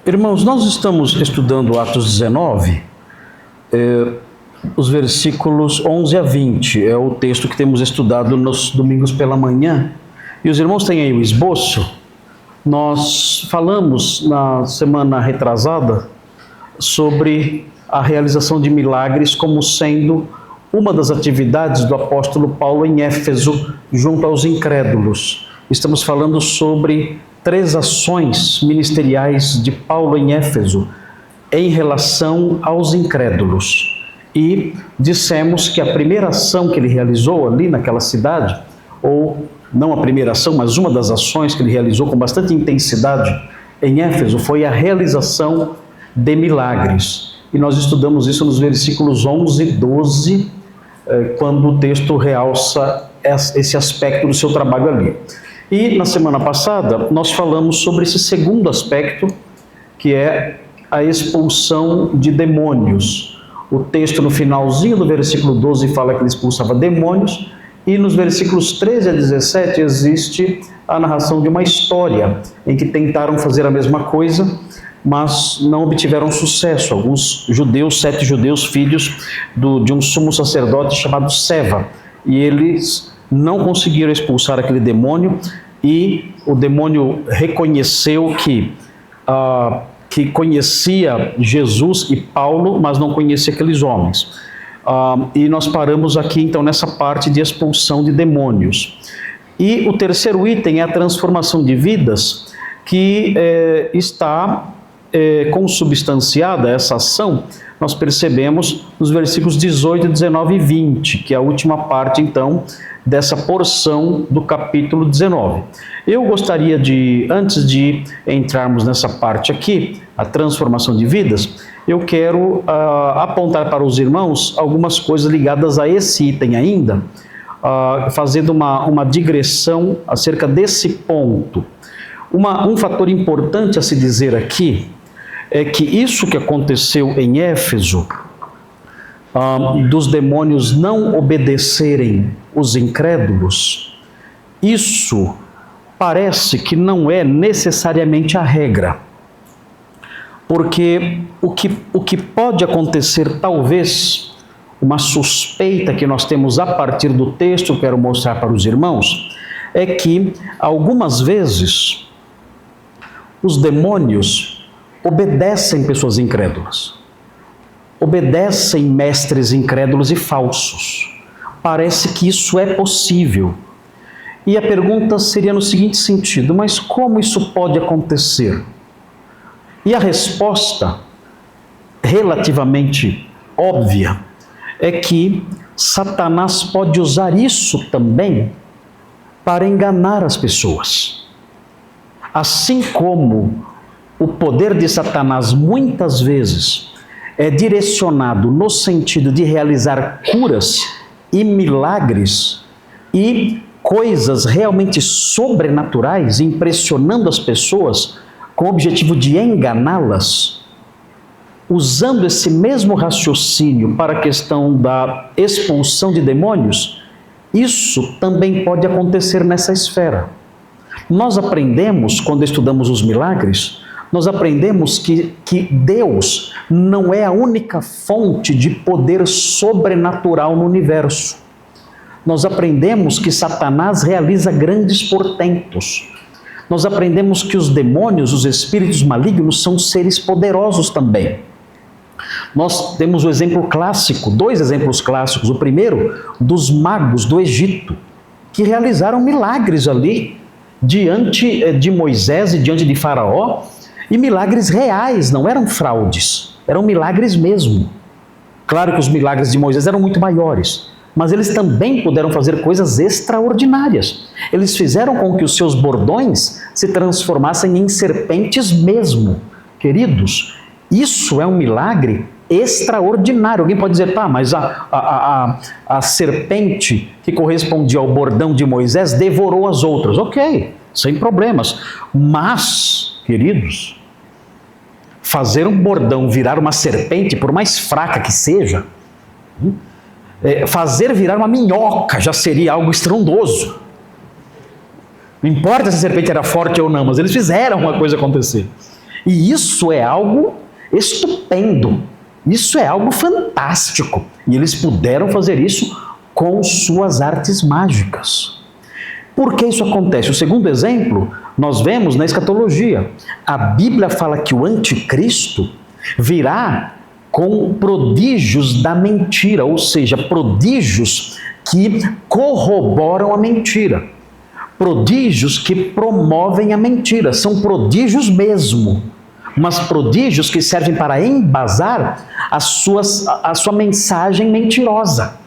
Irmãos, nós estamos estudando Atos 19, os versículos 11 a 20, é o texto que temos estudado nos domingos pela manhã, e os irmãos têm aí o esboço. Nós falamos na semana retrasada sobre a realização de milagres como sendo uma das atividades do apóstolo Paulo em Éfeso, junto aos incrédulos. Estamos falando sobre 3 ações ministeriais de Paulo em Éfeso em relação aos incrédulos. E dissemos que a primeira ação que ele realizou ali naquela cidade, ou não a primeira ação, mas uma das ações que ele realizou com bastante intensidade em Éfeso, foi a realização de milagres. E nós estudamos isso nos versículos 11 e 12, quando o texto realça esse aspecto do seu trabalho ali. E na semana passada nós falamos sobre esse segundo aspecto, que é a expulsão de demônios. O texto no finalzinho do versículo 12 fala que ele expulsava demônios, e nos versículos 13 a 17 existe a narração de uma história em que tentaram fazer a mesma coisa, mas não obtiveram sucesso. Alguns judeus, 7 judeus, filhos de um sumo sacerdote chamado Seva, e eles não conseguiram expulsar aquele demônio, e o demônio reconheceu que conhecia Jesus e Paulo, mas não conhecia aqueles homens. E nós paramos aqui então nessa parte de expulsão de demônios. E o terceiro item é a transformação de vidas, que está consubstanciada, essa ação, nós percebemos nos versículos 18, 19 e 20, que é a última parte então dessa porção do capítulo 19. Eu gostaria de, antes de entrarmos nessa parte aqui, a transformação de vidas, eu quero apontar para os irmãos algumas coisas ligadas a esse item ainda, fazendo uma digressão acerca desse ponto. Um fator importante a se dizer aqui é que isso que aconteceu em Éfeso, dos demônios não obedecerem os incrédulos, isso parece que não é necessariamente a regra. Porque o que pode acontecer, talvez, uma suspeita que nós temos a partir do texto, eu quero mostrar para os irmãos, é que algumas vezes os demônios obedecem pessoas incrédulas, obedecem mestres incrédulos e falsos. Parece que isso é possível. E a pergunta seria no seguinte sentido: mas como isso pode acontecer? E a resposta, relativamente óbvia, é que Satanás pode usar isso também para enganar as pessoas. Assim como o poder de Satanás muitas vezes é direcionado no sentido de realizar curas e milagres e coisas realmente sobrenaturais, impressionando as pessoas com o objetivo de enganá-las, usando esse mesmo raciocínio para a questão da expulsão de demônios, isso também pode acontecer nessa esfera. Nós aprendemos, quando estudamos os milagres, nós aprendemos que Deus não é a única fonte de poder sobrenatural no universo. Nós aprendemos que Satanás realiza grandes portentos. Nós aprendemos que os demônios, os espíritos malignos, são seres poderosos também. Nós temos o exemplo clássico, 2 exemplos clássicos. O primeiro, dos magos do Egito, que realizaram milagres ali, diante de Moisés e diante de Faraó, e milagres reais, não eram fraudes, eram milagres mesmo. Claro que os milagres de Moisés eram muito maiores, mas eles também puderam fazer coisas extraordinárias. Eles fizeram com que os seus bordões se transformassem em serpentes mesmo. Queridos, isso é um milagre extraordinário. Alguém pode dizer, tá, mas a serpente que correspondia ao bordão de Moisés devorou as outras. Ok, sem problemas. Mas, queridos, fazer um bordão virar uma serpente, por mais fraca que seja, fazer virar uma minhoca já seria algo estrondoso. Não importa se a serpente era forte ou não, mas eles fizeram uma coisa acontecer. E isso é algo estupendo, isso é algo fantástico. E eles puderam fazer isso com suas artes mágicas. Por que isso acontece? O segundo exemplo, nós vemos na escatologia. A Bíblia fala que o anticristo virá com prodígios da mentira, ou seja, prodígios que corroboram a mentira. Prodígios que promovem a mentira, são prodígios mesmo, mas prodígios que servem para embasar a sua mensagem mentirosa.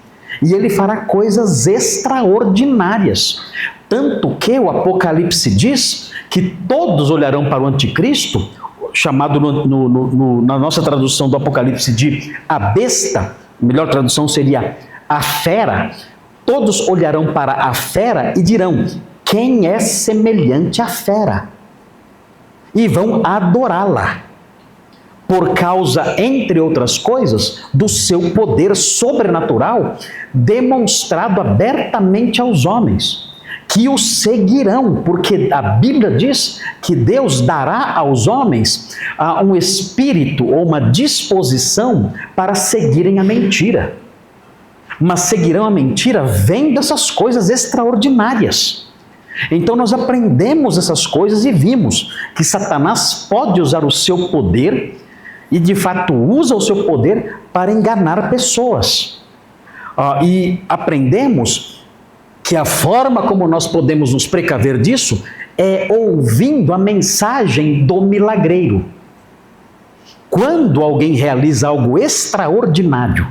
E ele fará coisas extraordinárias, tanto que o Apocalipse diz que todos olharão para o anticristo, chamado na nossa tradução do Apocalipse de a besta, a melhor tradução seria a fera. Todos olharão para a fera e dirão: quem é semelhante à fera? E vão adorá-la, por causa, entre outras coisas, do seu poder sobrenatural, demonstrado abertamente aos homens, que o seguirão, porque a Bíblia diz que Deus dará aos homens um espírito ou uma disposição para seguirem a mentira. Mas seguirão a mentira vendo essas coisas extraordinárias. Então nós aprendemos essas coisas e vimos que Satanás pode usar o seu poder, e de fato usa o seu poder para enganar pessoas. E aprendemos que a forma como nós podemos nos precaver disso é ouvindo a mensagem do milagreiro. Quando alguém realiza algo extraordinário,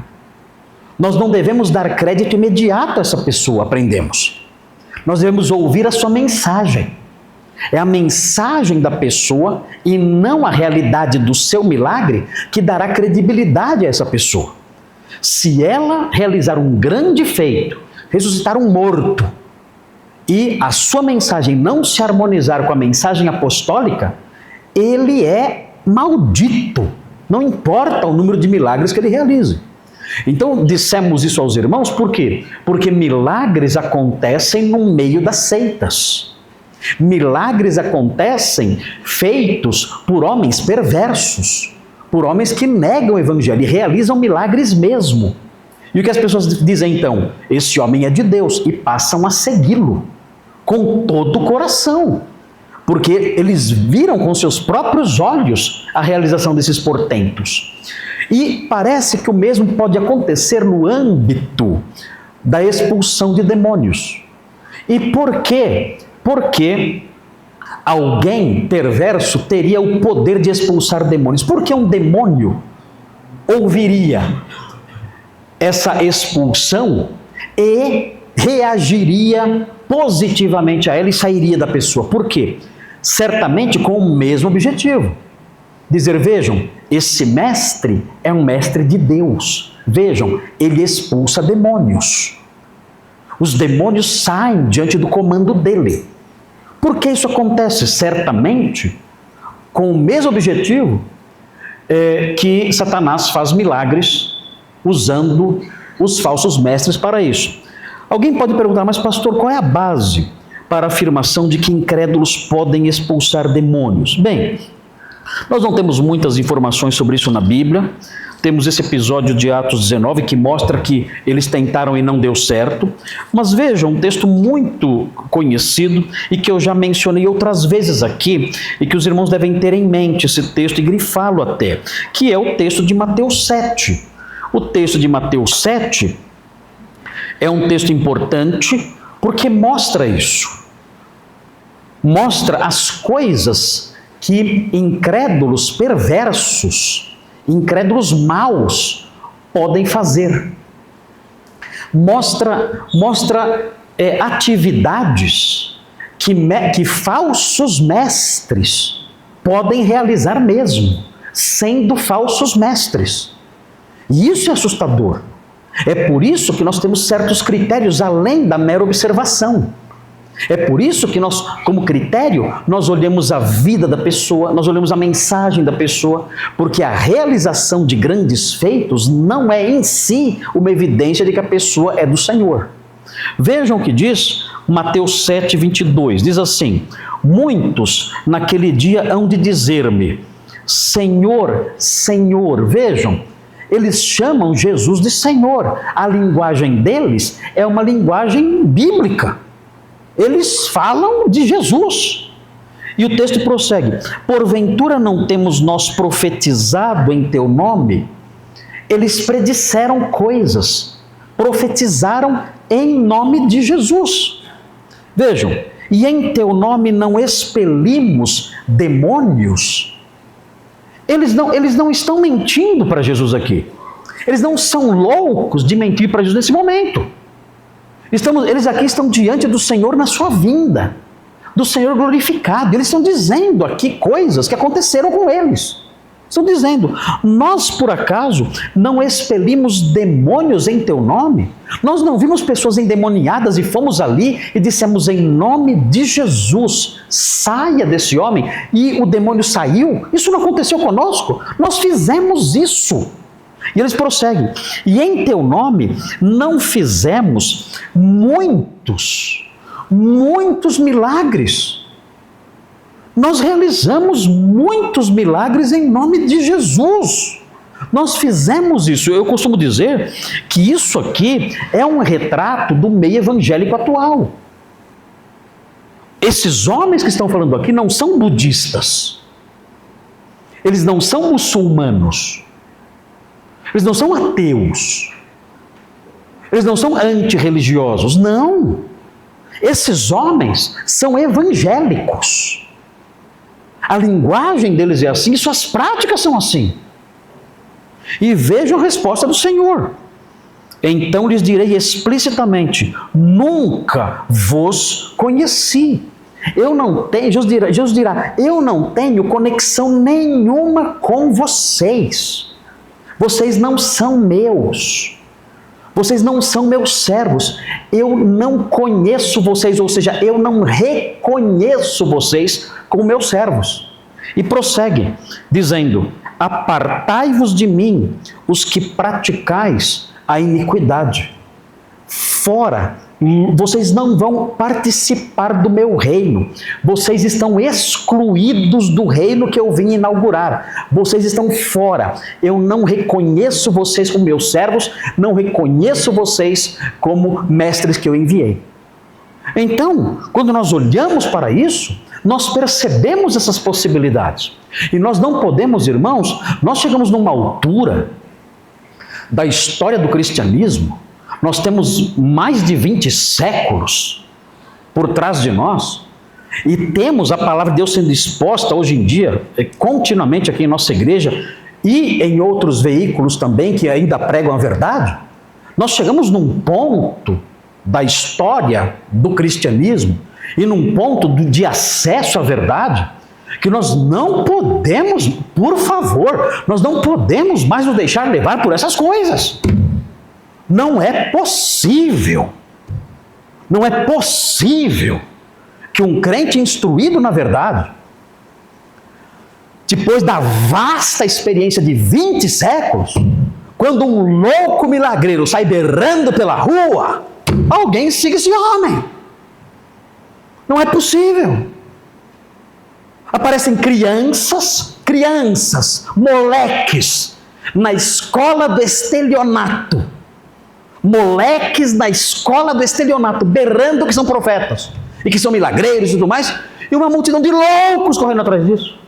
nós não devemos dar crédito imediato a essa pessoa, aprendemos. Nós devemos ouvir a sua mensagem. É a mensagem da pessoa e não a realidade do seu milagre que dará credibilidade a essa pessoa. Se ela realizar um grande feito, ressuscitar um morto, e a sua mensagem não se harmonizar com a mensagem apostólica, ele é maldito. Não importa o número de milagres que ele realize. Então, dissemos isso aos irmãos, por quê? Porque milagres acontecem no meio das seitas. Milagres acontecem feitos por homens perversos, por homens que negam o evangelho e realizam milagres mesmo. E o que as pessoas dizem então? Esse homem é de Deus, e passam a segui-lo com todo o coração, porque eles viram com seus próprios olhos a realização desses portentos. E parece que o mesmo pode acontecer no âmbito da expulsão de demônios. E por quê? Porque alguém perverso teria o poder de expulsar demônios. Porque um demônio ouviria essa expulsão e reagiria positivamente a ela e sairia da pessoa. Por quê? Certamente com o mesmo objetivo. Dizer, vejam, esse mestre é um mestre de Deus. Vejam, ele expulsa demônios. Os demônios saem diante do comando dele. Por que isso acontece? Certamente com o mesmo objetivo que Satanás faz milagres usando os falsos mestres para isso. Alguém pode perguntar, mas pastor, qual é a base para a afirmação de que incrédulos podem expulsar demônios? Bem, nós não temos muitas informações sobre isso na Bíblia. Temos esse episódio de Atos 19 que mostra que eles tentaram e não deu certo. Mas vejam, um texto muito conhecido e que eu já mencionei outras vezes aqui e que os irmãos devem ter em mente esse texto e grifá-lo até, que é o texto de Mateus 7. O texto de Mateus 7 é um texto importante porque mostra isso. Mostra as coisas que incrédulos perversos, incrédulos maus podem fazer. Mostra atividades que falsos mestres podem realizar mesmo, sendo falsos mestres. E isso é assustador. É por isso que nós temos certos critérios além da mera observação. É por isso que nós, como critério, nós olhamos a vida da pessoa, nós olhamos a mensagem da pessoa, porque a realização de grandes feitos não é em si uma evidência de que a pessoa é do Senhor. Vejam o que diz Mateus 7, 22, diz assim: muitos naquele dia hão de dizer-me, Senhor, Senhor. Vejam, eles chamam Jesus de Senhor. A linguagem deles é uma linguagem bíblica. Eles falam de Jesus. E o texto prossegue: porventura não temos nós profetizado em teu nome? Eles predisseram coisas, profetizaram em nome de Jesus. Vejam, e em teu nome não expelimos demônios? Eles não estão mentindo para Jesus aqui. Eles não são loucos de mentir para Jesus nesse momento. Eles aqui estão diante do Senhor na sua vinda, do Senhor glorificado. Eles estão dizendo aqui coisas que aconteceram com eles. Estão dizendo: nós por acaso não expelimos demônios em teu nome? Nós não vimos pessoas endemoniadas e fomos ali e dissemos em nome de Jesus, saia desse homem, e o demônio saiu? Isso não aconteceu conosco? Nós fizemos isso. E eles prosseguem: e em teu nome não fizemos muitos milagres. Nós realizamos muitos milagres em nome de Jesus. Nós fizemos isso. Eu costumo dizer que isso aqui é um retrato do meio evangélico atual. Esses homens que estão falando aqui não são budistas. Eles não são muçulmanos. Eles não são ateus. Eles não são antirreligiosos. Não. Esses homens são evangélicos. A linguagem deles é assim e suas práticas são assim. E vejam a resposta do Senhor: então lhes direi explicitamente, nunca vos conheci. Eu não tenho, Jesus dirá, eu não tenho conexão nenhuma com vocês. Vocês não são meus. Vocês não são meus servos. Eu não conheço vocês, ou seja, eu não reconheço vocês como meus servos. E prossegue, dizendo: apartai-vos de mim, os que praticais a iniquidade. Fora, vocês não vão participar do meu reino. Vocês estão excluídos do reino que eu vim inaugurar. Vocês estão fora. Eu não reconheço vocês como meus servos, não reconheço vocês como mestres que eu enviei. Então, quando nós olhamos para isso, nós percebemos essas possibilidades. E nós não podemos, irmãos, nós chegamos numa altura da história do cristianismo, nós temos mais de 20 séculos por trás de nós, e temos a palavra de Deus sendo exposta hoje em dia, continuamente aqui em nossa igreja, e em outros veículos também que ainda pregam a verdade. Nós chegamos num ponto da história do cristianismo, e num ponto de acesso à verdade, que nós não podemos, por favor, nós não podemos mais nos deixar levar por essas coisas. Não é possível que um crente instruído na verdade, depois da vasta experiência de 20 séculos, quando um louco milagreiro sai berrando pela rua, alguém siga esse homem. Não é possível. Aparecem crianças, moleques, na escola do estelionato. Moleques na escola do estelionato, berrando que são profetas, e que são milagreiros e tudo mais, e uma multidão de loucos correndo atrás disso.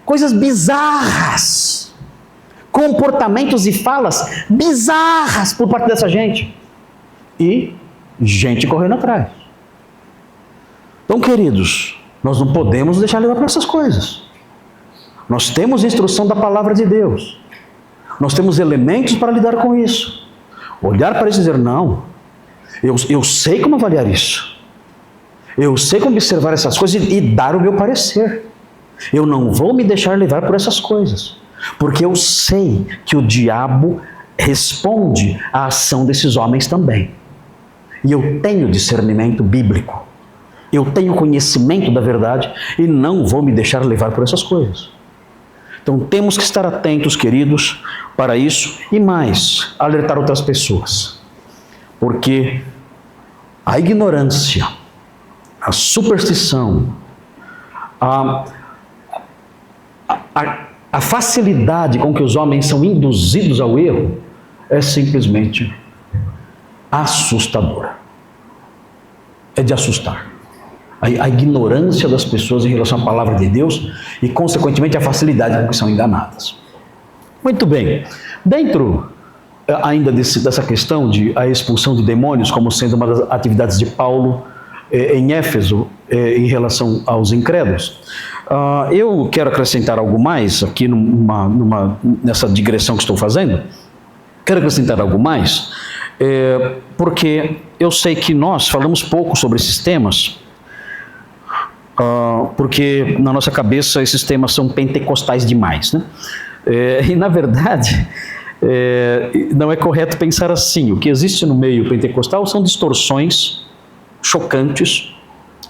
Coisas bizarras, comportamentos e falas bizarras por parte dessa gente, e gente correndo atrás. Então, queridos, nós não podemos deixar levar para essas coisas. Nós temos instrução da palavra de Deus. Nós temos elementos para lidar com isso. Olhar para isso e dizer: não, eu sei como avaliar isso. Eu sei como observar essas coisas e dar o meu parecer. Eu não vou me deixar levar por essas coisas. Porque eu sei que o diabo responde à ação desses homens também. E eu tenho discernimento bíblico. Eu tenho conhecimento da verdade e não vou me deixar levar por essas coisas. Então temos que estar atentos, queridos, para isso e mais, alertar outras pessoas. Porque a ignorância, a superstição, a facilidade com que os homens são induzidos ao erro é simplesmente assustadora. É de assustar. A ignorância das pessoas em relação à palavra de Deus e, consequentemente, a facilidade com que são enganadas. Muito bem. Dentro ainda dessa questão de a expulsão de demônios como sendo uma das atividades de Paulo em Éfeso em relação aos incrédulos, eu quero acrescentar algo mais aqui nessa digressão que estou fazendo. Quero acrescentar algo mais, porque eu sei que nós falamos pouco sobre esses temas, porque na nossa cabeça esses temas são pentecostais demais, né? E na verdade, não é correto pensar assim. O que existe no meio pentecostal são distorções chocantes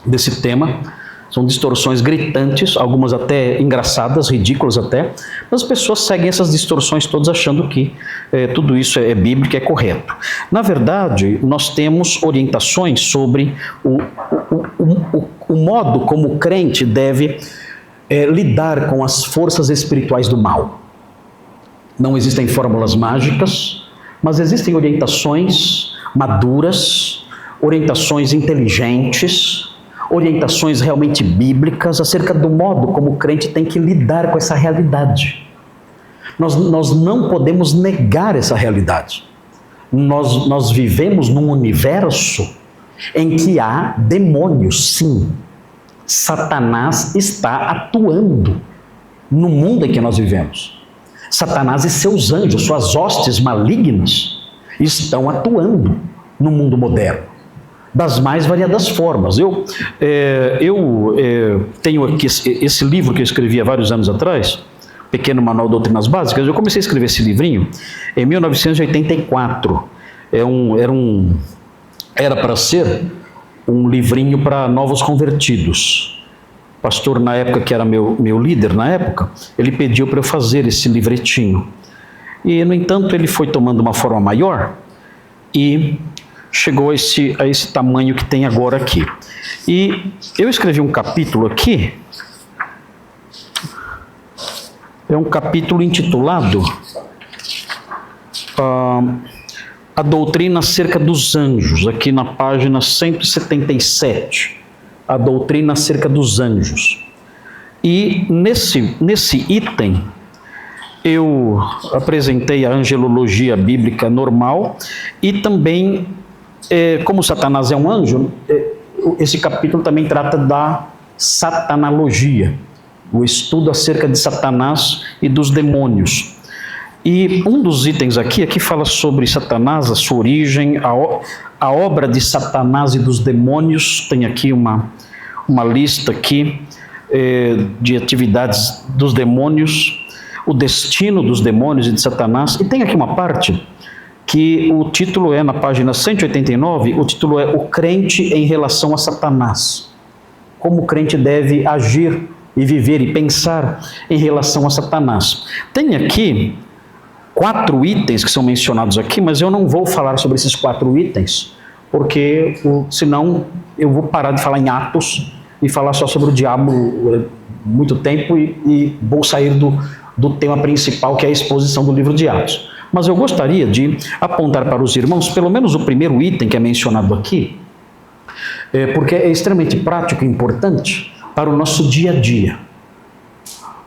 desse tema, são distorções gritantes, algumas até engraçadas, ridículas até, mas as pessoas seguem essas distorções todas achando que tudo isso é bíblico, é correto. Na verdade, nós temos orientações sobre o modo como o crente deve lidar com as forças espirituais do mal. Não existem fórmulas mágicas, mas existem orientações maduras, orientações inteligentes, orientações realmente bíblicas acerca do modo como o crente tem que lidar com essa realidade. Nós não podemos negar essa realidade. Nós vivemos num universo em que há demônios, sim. Satanás está atuando no mundo em que nós vivemos. Satanás e seus anjos, suas hostes malignas, estão atuando no mundo moderno, das mais variadas formas. Eu tenho aqui esse livro que eu escrevi há vários anos atrás, Pequeno Manual de Doutrinas Básicas. Eu comecei a escrever esse livrinho em 1984. Era para ser um livrinho para novos convertidos. O pastor, na época, que era meu líder na época, ele pediu para eu fazer esse livretinho. E, no entanto, ele foi tomando uma forma maior e chegou a esse tamanho que tem agora aqui. E eu escrevi um capítulo aqui, é um capítulo intitulado A Doutrina Acerca dos Anjos, aqui na página 177, a doutrina acerca dos anjos. E nesse item, eu apresentei a angelologia bíblica normal e também, como Satanás é um anjo, esse capítulo também trata da satanologia, o estudo acerca de Satanás e dos demônios. E um dos itens aqui fala sobre Satanás, a sua origem, a obra de Satanás e dos demônios. Tem aqui uma lista aqui de atividades dos demônios, o destino dos demônios e de Satanás. E tem aqui uma parte que o título na página 189, o título é O Crente em Relação a Satanás. Como o crente deve agir e viver e pensar em relação a Satanás. Tem aqui 4 itens que são mencionados aqui, mas eu não vou falar sobre esses 4 itens, porque senão eu vou parar de falar em Atos e falar só sobre o diabo muito tempo e vou sair do tema principal, que é a exposição do livro de Atos. Mas eu gostaria de apontar para os irmãos pelo menos o primeiro item que é mencionado aqui, porque é extremamente prático e importante para o nosso dia a dia,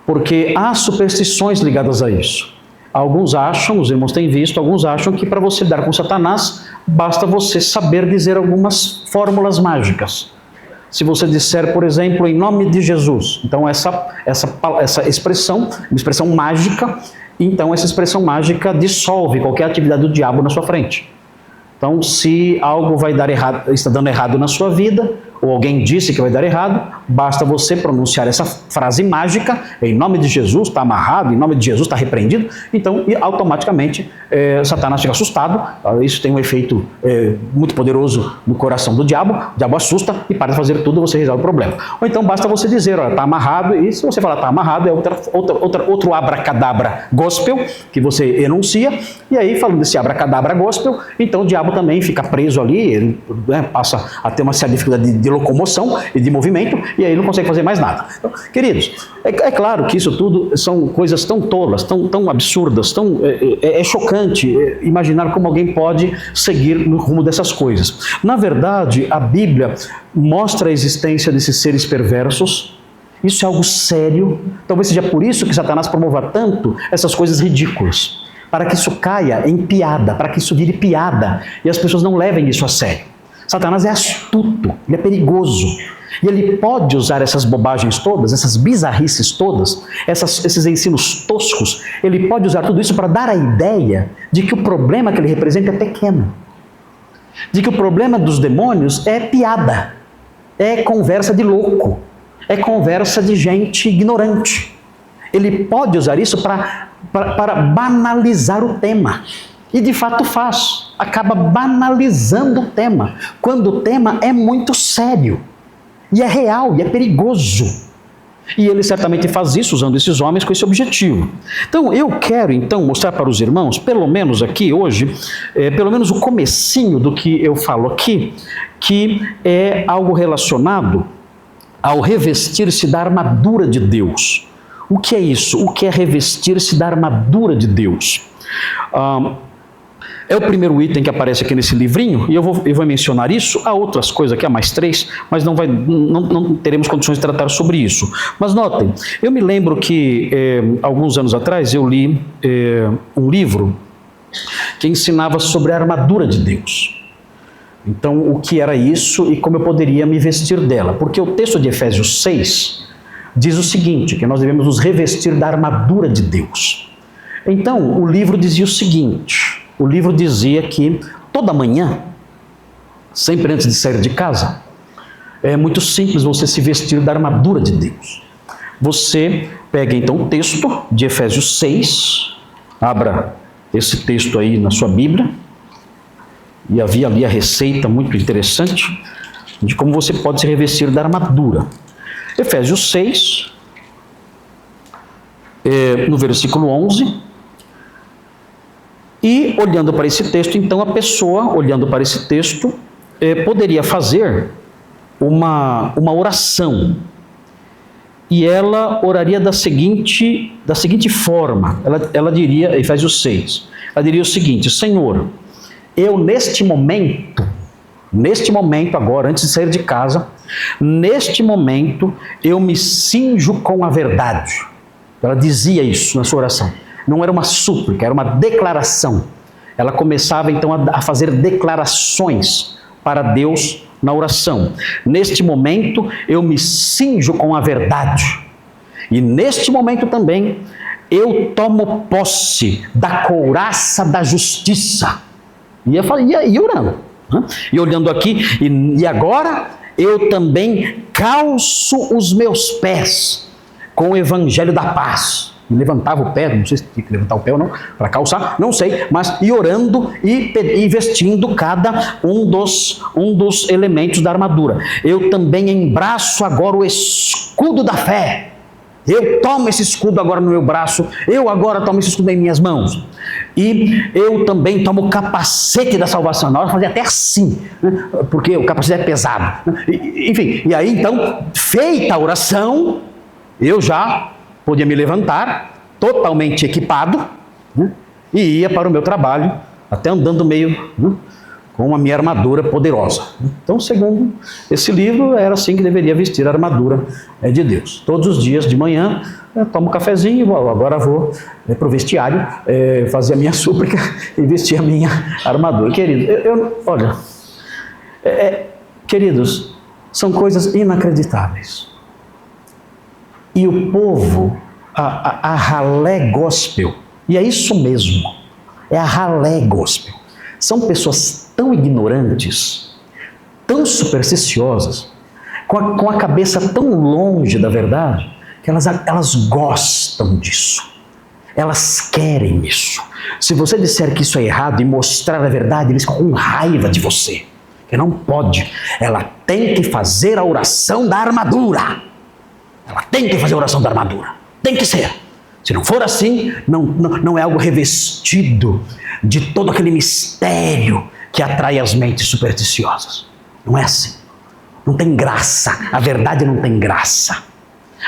porque há superstições ligadas a isso. Alguns acham, os irmãos têm visto, alguns acham que para você lidar com Satanás, basta você saber dizer algumas fórmulas mágicas. Se você disser, por exemplo, em nome de Jesus, então essa expressão, uma expressão mágica, então essa expressão mágica dissolve qualquer atividade do diabo na sua frente. Então, se algo vai dar errado, está dando errado na sua vida, ou alguém disse que vai dar errado, basta você pronunciar essa frase mágica, em nome de Jesus está amarrado, em nome de Jesus está repreendido, então automaticamente Satanás fica assustado. Isso tem um efeito muito poderoso no coração do diabo, o diabo assusta e para de fazer tudo, você resolve o problema. Ou então basta você dizer, olha, está amarrado, e se você falar está amarrado, é outro abracadabra gospel que você enuncia, e aí falando desse abracadabra gospel, então o diabo também fica preso ali, ele passa a ter uma certa dificuldade de locomoção e de movimento, e aí não consegue fazer mais nada. Então, queridos, é claro que isso tudo são coisas tão tolas, tão absurdas, é chocante imaginar como alguém pode seguir no rumo dessas coisas. Na verdade, a Bíblia mostra a existência desses seres perversos. Isso é algo sério. Talvez seja por isso que Satanás promova tanto essas coisas ridículas, para que isso caia em piada, para que isso vire piada e as pessoas não levem isso a sério. Satanás é astuto, ele é perigoso, e ele pode usar essas bobagens todas, essas bizarrices todas, esses ensinos toscos, ele pode usar tudo isso para dar a ideia de que o problema que ele representa é pequeno, de que o problema dos demônios é piada, é conversa de louco, é conversa de gente ignorante. Ele pode usar isso para banalizar o tema. E de fato faz, acaba banalizando o tema, quando o tema é muito sério, e é real, e é perigoso. E ele certamente faz isso usando esses homens com esse objetivo. Então eu quero mostrar para os irmãos, pelo menos aqui hoje, pelo menos o comecinho do que eu falo aqui, que é algo relacionado ao revestir-se da armadura de Deus. O que é isso? O que é revestir-se da armadura de Deus? É o primeiro item que aparece aqui nesse livrinho, e eu vou mencionar isso. Há outras coisas aqui, há mais 3, mas não teremos condições de tratar sobre isso. Mas notem, eu me lembro que alguns anos atrás eu li um livro que ensinava sobre a armadura de Deus. Então, o que era isso e como eu poderia me vestir dela? Porque o texto de Efésios 6 diz o seguinte, que nós devemos nos revestir da armadura de Deus. Então, o livro dizia o seguinte... O livro dizia que toda manhã, sempre antes de sair de casa, é muito simples você se vestir da armadura de Deus. Você pega então o texto de Efésios 6, abra esse texto aí na sua Bíblia, e havia ali a receita muito interessante de como você pode se revestir da armadura. Efésios 6, no versículo 11... E olhando para esse texto, então a pessoa, olhando para esse texto, poderia fazer uma oração. E ela oraria da seguinte forma, ela diria, Efésios 6, ela diria o seguinte: Senhor, eu neste momento agora, antes de sair de casa, neste momento eu me cinjo com a verdade. Ela dizia isso na sua oração. Não era uma súplica, era uma declaração. Ela começava então a fazer declarações para Deus na oração. Neste momento eu me cinjo com a verdade. E neste momento também eu tomo posse da couraça da justiça. E eu ia orando. E olhando aqui, e agora eu também calço os meus pés com o evangelho da paz. E levantava o pé, não sei se tinha que levantar o pé ou não, para calçar, não sei, mas e orando e vestindo cada um dos elementos da armadura. Eu também embraço agora o escudo da fé. Eu tomo esse escudo agora no meu braço, eu agora tomo esse escudo em minhas mãos. E eu também tomo o capacete da salvação. Na hora eu fazia até assim, né? Porque o capacete é pesado. Né? Enfim, e aí então, feita a oração, eu já podia me levantar, totalmente equipado, né, e ia para o meu trabalho, até andando meio com a minha armadura poderosa. Então, segundo esse livro, era assim que deveria vestir a armadura de Deus. Todos os dias de manhã, eu tomo um cafezinho, agora vou para o vestiário, fazer a minha súplica e vestir a minha armadura. Querido, olha, queridos, são coisas inacreditáveis. E o povo, a ralé gospel, e é isso mesmo, é a ralé gospel. São pessoas tão ignorantes, tão supersticiosas, com a cabeça tão longe da verdade, que elas gostam disso. Elas querem isso. Se você disser que isso é errado e mostrar a verdade, eles ficam com raiva de você. Que não pode. Ela tem que fazer a oração da armadura. Ela tem que fazer a oração da armadura. Tem que ser. Se não for assim, não é algo revestido de todo aquele mistério que atrai as mentes supersticiosas. Não é assim. Não tem graça. A verdade não tem graça.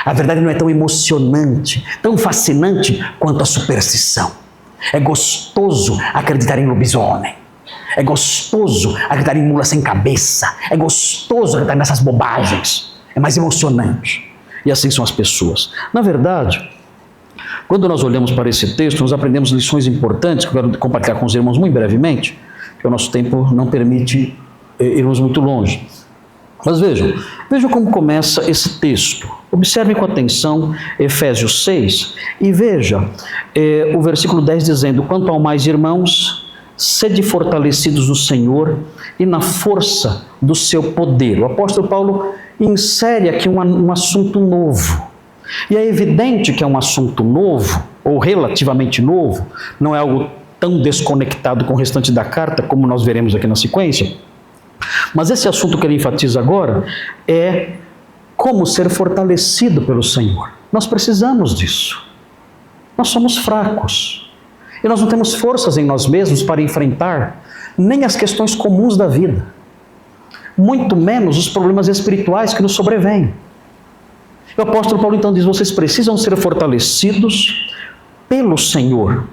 A verdade não é tão emocionante, tão fascinante quanto a superstição. É gostoso acreditar em lobisomem. É gostoso acreditar em mula sem cabeça. É gostoso acreditar nessas bobagens. É mais emocionante. E assim são as pessoas. Na verdade, quando nós olhamos para esse texto, nós aprendemos lições importantes que eu quero compartilhar com os irmãos muito brevemente, porque o nosso tempo não permite irmos muito longe. Mas vejam como começa esse texto. Observe com atenção Efésios 6 e veja o versículo 10 dizendo: quanto ao mais, irmãos, sede fortalecidos no Senhor e na força do seu poder. O apóstolo Paulo insere aqui um assunto novo. E é evidente que é um assunto novo, ou relativamente novo, não é algo tão desconectado com o restante da carta, como nós veremos aqui na sequência. Mas esse assunto que ele enfatiza agora é como ser fortalecido pelo Senhor. Nós precisamos disso. Nós somos fracos. E nós não temos forças em nós mesmos para enfrentar nem as questões comuns da vida, muito menos os problemas espirituais que nos sobrevêm. O apóstolo Paulo então diz: vocês precisam ser fortalecidos pelo Senhor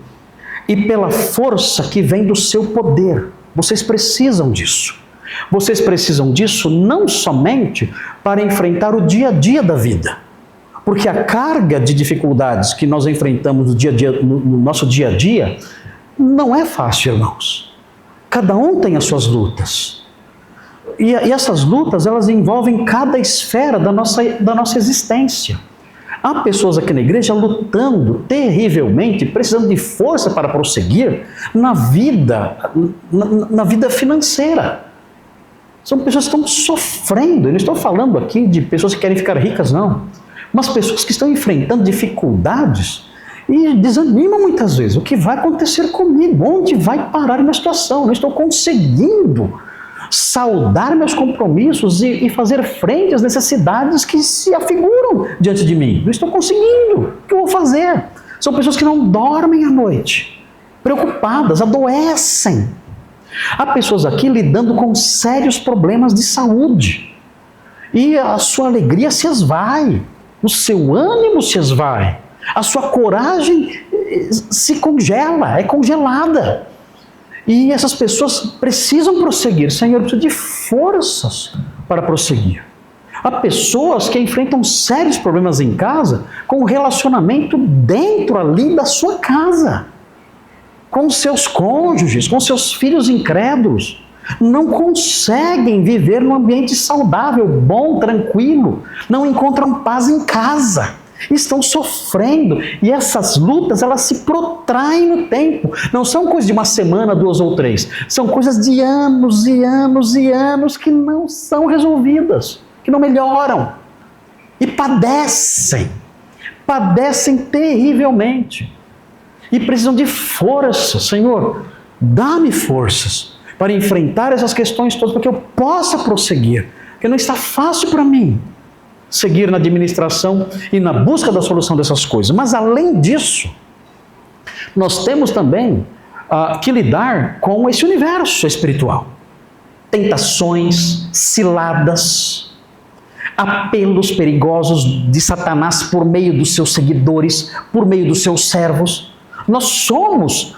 e pela força que vem do seu poder. Vocês precisam disso. Vocês precisam disso não somente para enfrentar o dia a dia da vida, porque a carga de dificuldades que nós enfrentamos no dia a dia, no nosso dia a dia, não é fácil, irmãos. Cada um tem as suas lutas. E essas lutas, elas envolvem cada esfera da nossa existência. Há pessoas aqui na igreja lutando terrivelmente, precisando de força para prosseguir na vida financeira. São pessoas que estão sofrendo. Eu não estou falando aqui de pessoas que querem ficar ricas, não. Mas pessoas que estão enfrentando dificuldades e desanimam muitas vezes. O que vai acontecer comigo? Onde vai parar a minha situação? Eu não estou conseguindo saldar meus compromissos e fazer frente às necessidades que se afiguram diante de mim. Não estou conseguindo. O que eu vou fazer? São pessoas que não dormem à noite, preocupadas, adoecem. Há pessoas aqui lidando com sérios problemas de saúde. E a sua alegria se esvai, o seu ânimo se esvai, a sua coragem se congela, é congelada. E essas pessoas precisam prosseguir. Senhor, eu preciso de forças para prosseguir. Há pessoas que enfrentam sérios problemas em casa com o relacionamento dentro ali da sua casa, com seus cônjuges, com seus filhos incrédulos. Não conseguem viver num ambiente saudável, bom, tranquilo. Não encontram paz em casa. Estão sofrendo. E essas lutas, elas se protraem no tempo. Não são coisas de uma semana, 2 ou 3. São coisas de anos e anos e anos que não são resolvidas, que não melhoram. E padecem. Padecem terrivelmente. E precisam de força. Senhor, dá-me forças para enfrentar essas questões todas, para que eu possa prosseguir. Porque não está fácil para mim seguir na administração e na busca da solução dessas coisas. Mas além disso, nós temos também que lidar com esse universo espiritual. Tentações, ciladas, apelos perigosos de Satanás por meio dos seus seguidores, por meio dos seus servos. Nós somos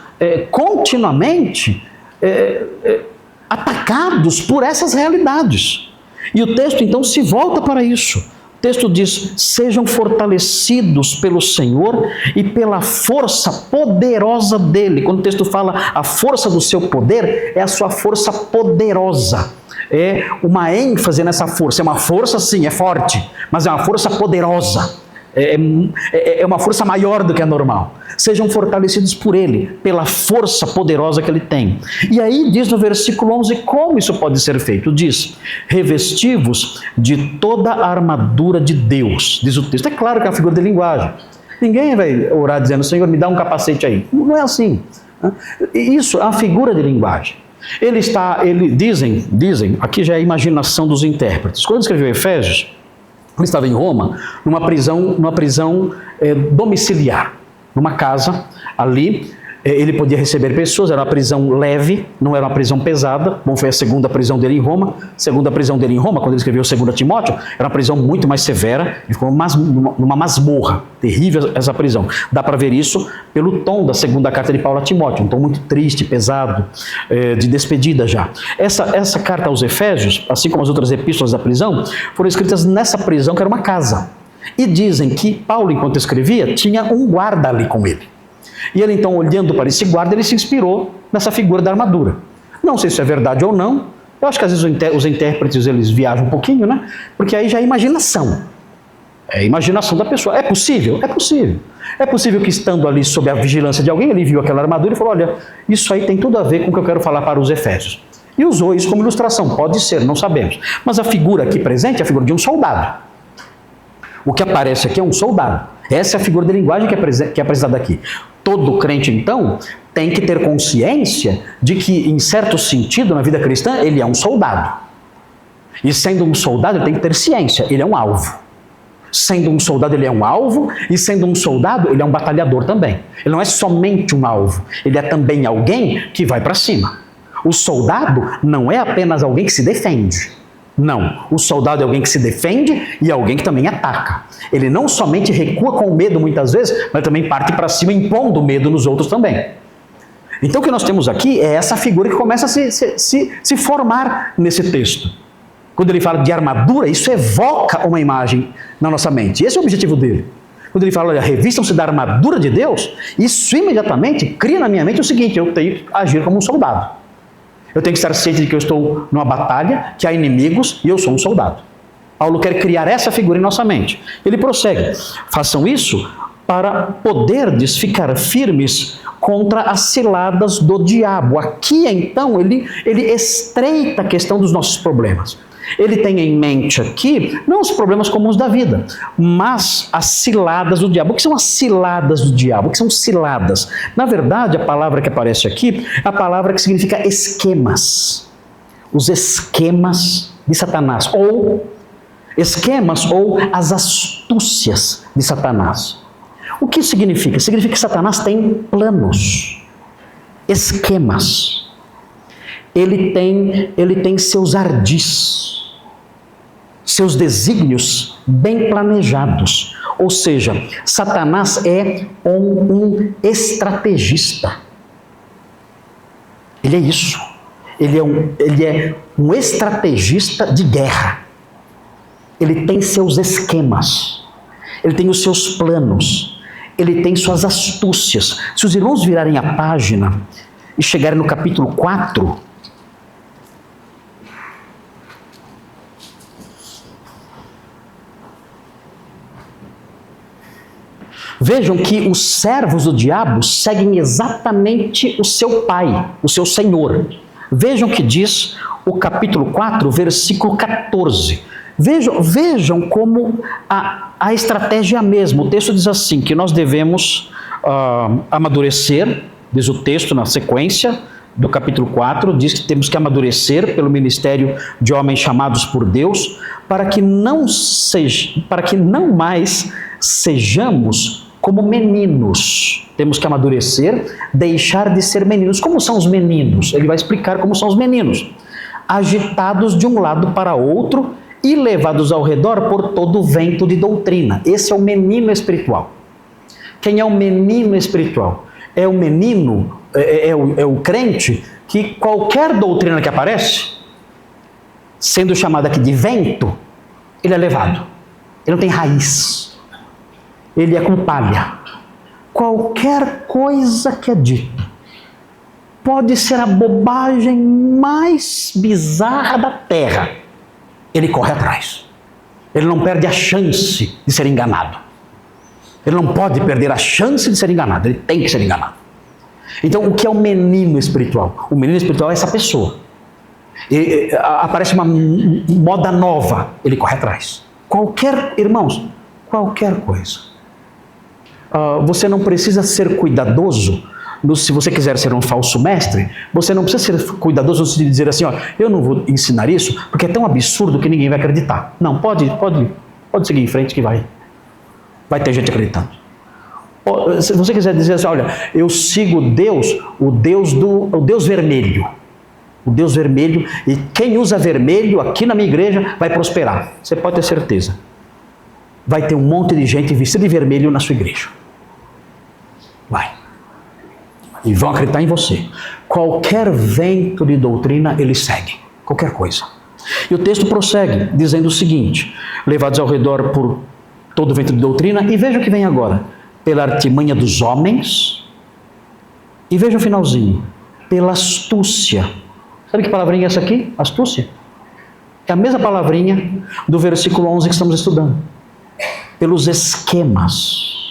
continuamente atacados por essas realidades. E o texto então se volta para isso. O texto diz: sejam fortalecidos pelo Senhor e pela força poderosa dele. Quando o texto fala a força do seu poder, é a sua força poderosa. É uma ênfase nessa força. É uma força, sim, é forte, mas é uma força poderosa. É uma força maior do que a normal. Sejam fortalecidos por ele, pela força poderosa que ele tem. E aí diz no versículo 11 como isso pode ser feito. Diz: revesti-vos de toda a armadura de Deus. Diz o texto. É claro que é uma figura de linguagem. Ninguém vai orar dizendo: Senhor, me dá um capacete aí. Não é assim. Isso é uma figura de linguagem. Dizem, aqui já é a imaginação dos intérpretes. Quando escreveu Efésios, ele estava em Roma, numa prisão domiciliar, numa casa ali, Ele podia receber pessoas, era uma prisão leve, não era uma prisão pesada. Bom, foi a segunda prisão dele em Roma. Segunda prisão dele em Roma, quando ele escreveu 2 Timóteo, era uma prisão muito mais severa. Ele ficou numa masmorra. Terrível essa prisão. Dá para ver isso pelo tom da segunda carta de Paulo a Timóteo. Um tom muito triste, pesado, de despedida já. Essa carta aos Efésios, assim como as outras epístolas da prisão, foram escritas nessa prisão que era uma casa. E dizem que Paulo, enquanto escrevia, tinha um guarda ali com ele. E ele então, olhando para esse guarda, ele se inspirou nessa figura da armadura. Não sei se é verdade ou não. Eu acho que às vezes os intérpretes eles viajam um pouquinho, né? Porque aí já é imaginação. É a imaginação da pessoa. É possível? É possível. É possível que, estando ali sob a vigilância de alguém, ele viu aquela armadura e falou: olha, isso aí tem tudo a ver com o que eu quero falar para os Efésios. E usou isso como ilustração. Pode ser, não sabemos. Mas a figura aqui presente é a figura de um soldado. O que aparece aqui é um soldado. Essa é a figura de linguagem que é apresentada aqui. Todo crente, então, tem que ter consciência de que, em certo sentido, na vida cristã, ele é um soldado. E sendo um soldado, ele tem que ter ciência, ele é um alvo. Sendo um soldado, ele é um alvo, e sendo um soldado, ele é um batalhador também. Ele não é somente um alvo, ele é também alguém que vai para cima. O soldado não é apenas alguém que se defende. Não, o soldado é alguém que se defende e é alguém que também ataca. Ele não somente recua com medo muitas vezes, mas também parte para cima impondo medo nos outros também. Então o que nós temos aqui é essa figura que começa a se formar nesse texto. Quando ele fala de armadura, isso evoca uma imagem na nossa mente. Esse é o objetivo dele. Quando ele fala, olha, revistam-se da armadura de Deus, isso imediatamente cria na minha mente o seguinte: eu tenho que agir como um soldado. Eu tenho que estar ciente de que eu estou numa batalha, que há inimigos e eu sou um soldado. Paulo quer criar essa figura em nossa mente. Ele prossegue: façam isso para poderdes ficar firmes contra as ciladas do diabo. Aqui, então, ele estreita a questão dos nossos problemas. Ele tem em mente aqui, não os problemas comuns da vida, mas as ciladas do diabo. O que são as ciladas do diabo? O que são ciladas? Na verdade, a palavra que aparece aqui é a palavra que significa esquemas. Os esquemas de Satanás, ou esquemas, ou as astúcias de Satanás. O que significa? Significa que Satanás tem planos, esquemas. Ele tem seus ardis, seus desígnios bem planejados. Ou seja, Satanás é um estrategista. Ele é isso. Ele é um estrategista de guerra. Ele tem seus esquemas. Ele tem os seus planos. Ele tem suas astúcias. Se os irmãos virarem a página e chegarem no capítulo 4... vejam que os servos do diabo seguem exatamente o seu pai, o seu senhor. Vejam o que diz o capítulo 4, versículo 14. Vejam como a estratégia é a mesma. O texto diz assim, que nós devemos amadurecer, diz o texto na sequência do capítulo 4, diz que temos que amadurecer pelo ministério de homens chamados por Deus, para que não mais sejamos como meninos. Temos que amadurecer, deixar de ser meninos. Como são os meninos? Ele vai explicar como são os meninos. Agitados de um lado para outro e levados ao redor por todo o vento de doutrina. Esse é o menino espiritual. Quem é o menino espiritual? É o menino, é o crente que qualquer doutrina que aparece, sendo chamada aqui de vento, ele é levado. Ele não tem raiz. Ele é como palha. Qualquer coisa que é dita, pode ser a bobagem mais bizarra da terra, ele corre atrás. Ele não perde a chance de ser enganado. Ele não pode perder a chance de ser enganado, ele tem que ser enganado. Então, o que é o menino espiritual? O menino espiritual é essa pessoa. Aparece uma moda nova, ele corre atrás. Irmãos, qualquer coisa. Você não precisa ser cuidadoso, se você quiser ser um falso mestre, você não precisa ser cuidadoso de dizer assim, eu não vou ensinar isso, porque é tão absurdo que ninguém vai acreditar. Não, pode seguir em frente que vai ter gente acreditando. Se você quiser dizer assim, olha, eu sigo Deus, o Deus vermelho. O Deus vermelho, e quem usa vermelho aqui na minha igreja vai prosperar. Você pode ter certeza. Vai ter um monte de gente vestida de vermelho na sua igreja. Vai. E vão acreditar em você. Qualquer vento de doutrina ele segue. Qualquer coisa. E o texto prossegue, dizendo o seguinte: levados ao redor por todo vento de doutrina, e veja o que vem agora. Pela artimanha dos homens, e veja o finalzinho, pela astúcia. Sabe que palavrinha é essa aqui? Astúcia. É a mesma palavrinha do versículo 11 que estamos estudando. Pelos esquemas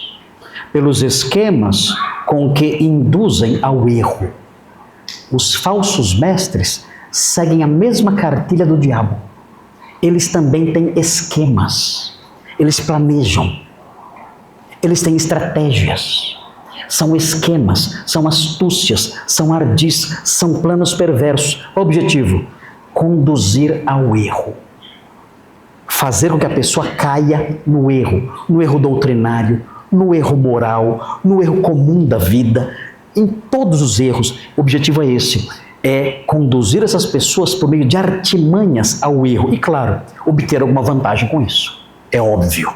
com que induzem ao erro. Os falsos mestres seguem a mesma cartilha do diabo. Eles também têm esquemas, eles planejam, eles têm estratégias, são esquemas, são astúcias, são ardis, são planos perversos. O objetivo? Conduzir ao erro. Fazer com que a pessoa caia no erro doutrinário, no erro moral, no erro comum da vida, em todos os erros. O objetivo é esse, é conduzir essas pessoas por meio de artimanhas ao erro e, claro, obter alguma vantagem com isso. É óbvio.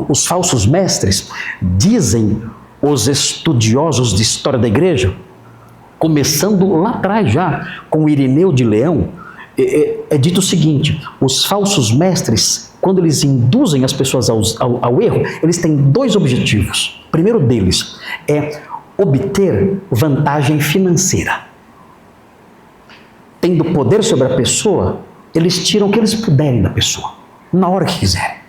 Os falsos mestres, dizem os estudiosos de história da igreja, começando lá atrás já, com Irineu de Leão, é dito o seguinte: os falsos mestres, quando eles induzem as pessoas ao erro, eles têm dois objetivos. O primeiro deles é obter vantagem financeira. Tendo poder sobre a pessoa, eles tiram o que eles puderem da pessoa, na hora que quiserem.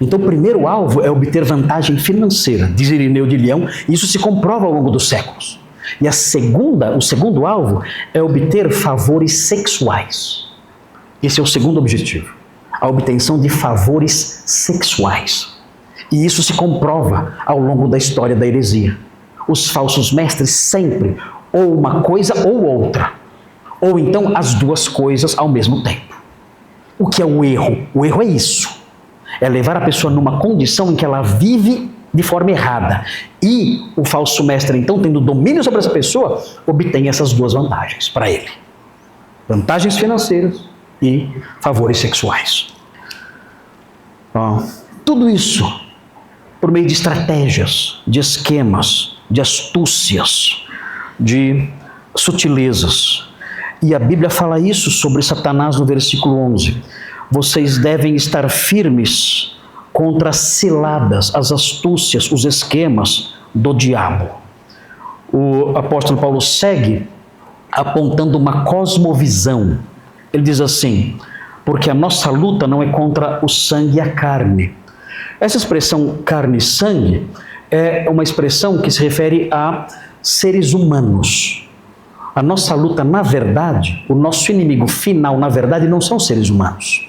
Então o primeiro alvo é obter vantagem financeira, diz Irineu de Leão, e isso se comprova ao longo dos séculos. E o segundo alvo é obter favores sexuais. Esse é o segundo objetivo, a obtenção de favores sexuais. E isso se comprova ao longo da história da heresia. Os falsos mestres sempre, ou uma coisa ou outra, ou então as duas coisas ao mesmo tempo. O que é o erro? O erro é isso. É levar a pessoa numa condição em que ela vive de forma errada. E o falso mestre, então, tendo domínio sobre essa pessoa, obtém essas duas vantagens para ele. Vantagens financeiras e favores sexuais. Tudo isso por meio de estratégias, de esquemas, de astúcias, de sutilezas. E a Bíblia fala isso sobre Satanás no versículo 11. Vocês devem estar firmes contra as ciladas, as astúcias, os esquemas do diabo. O apóstolo Paulo segue apontando uma cosmovisão. Ele diz assim: porque a nossa luta não é contra o sangue e a carne. Essa expressão carne e sangue é uma expressão que se refere a seres humanos. A nossa luta, na verdade, o nosso inimigo final, na verdade, não são seres humanos.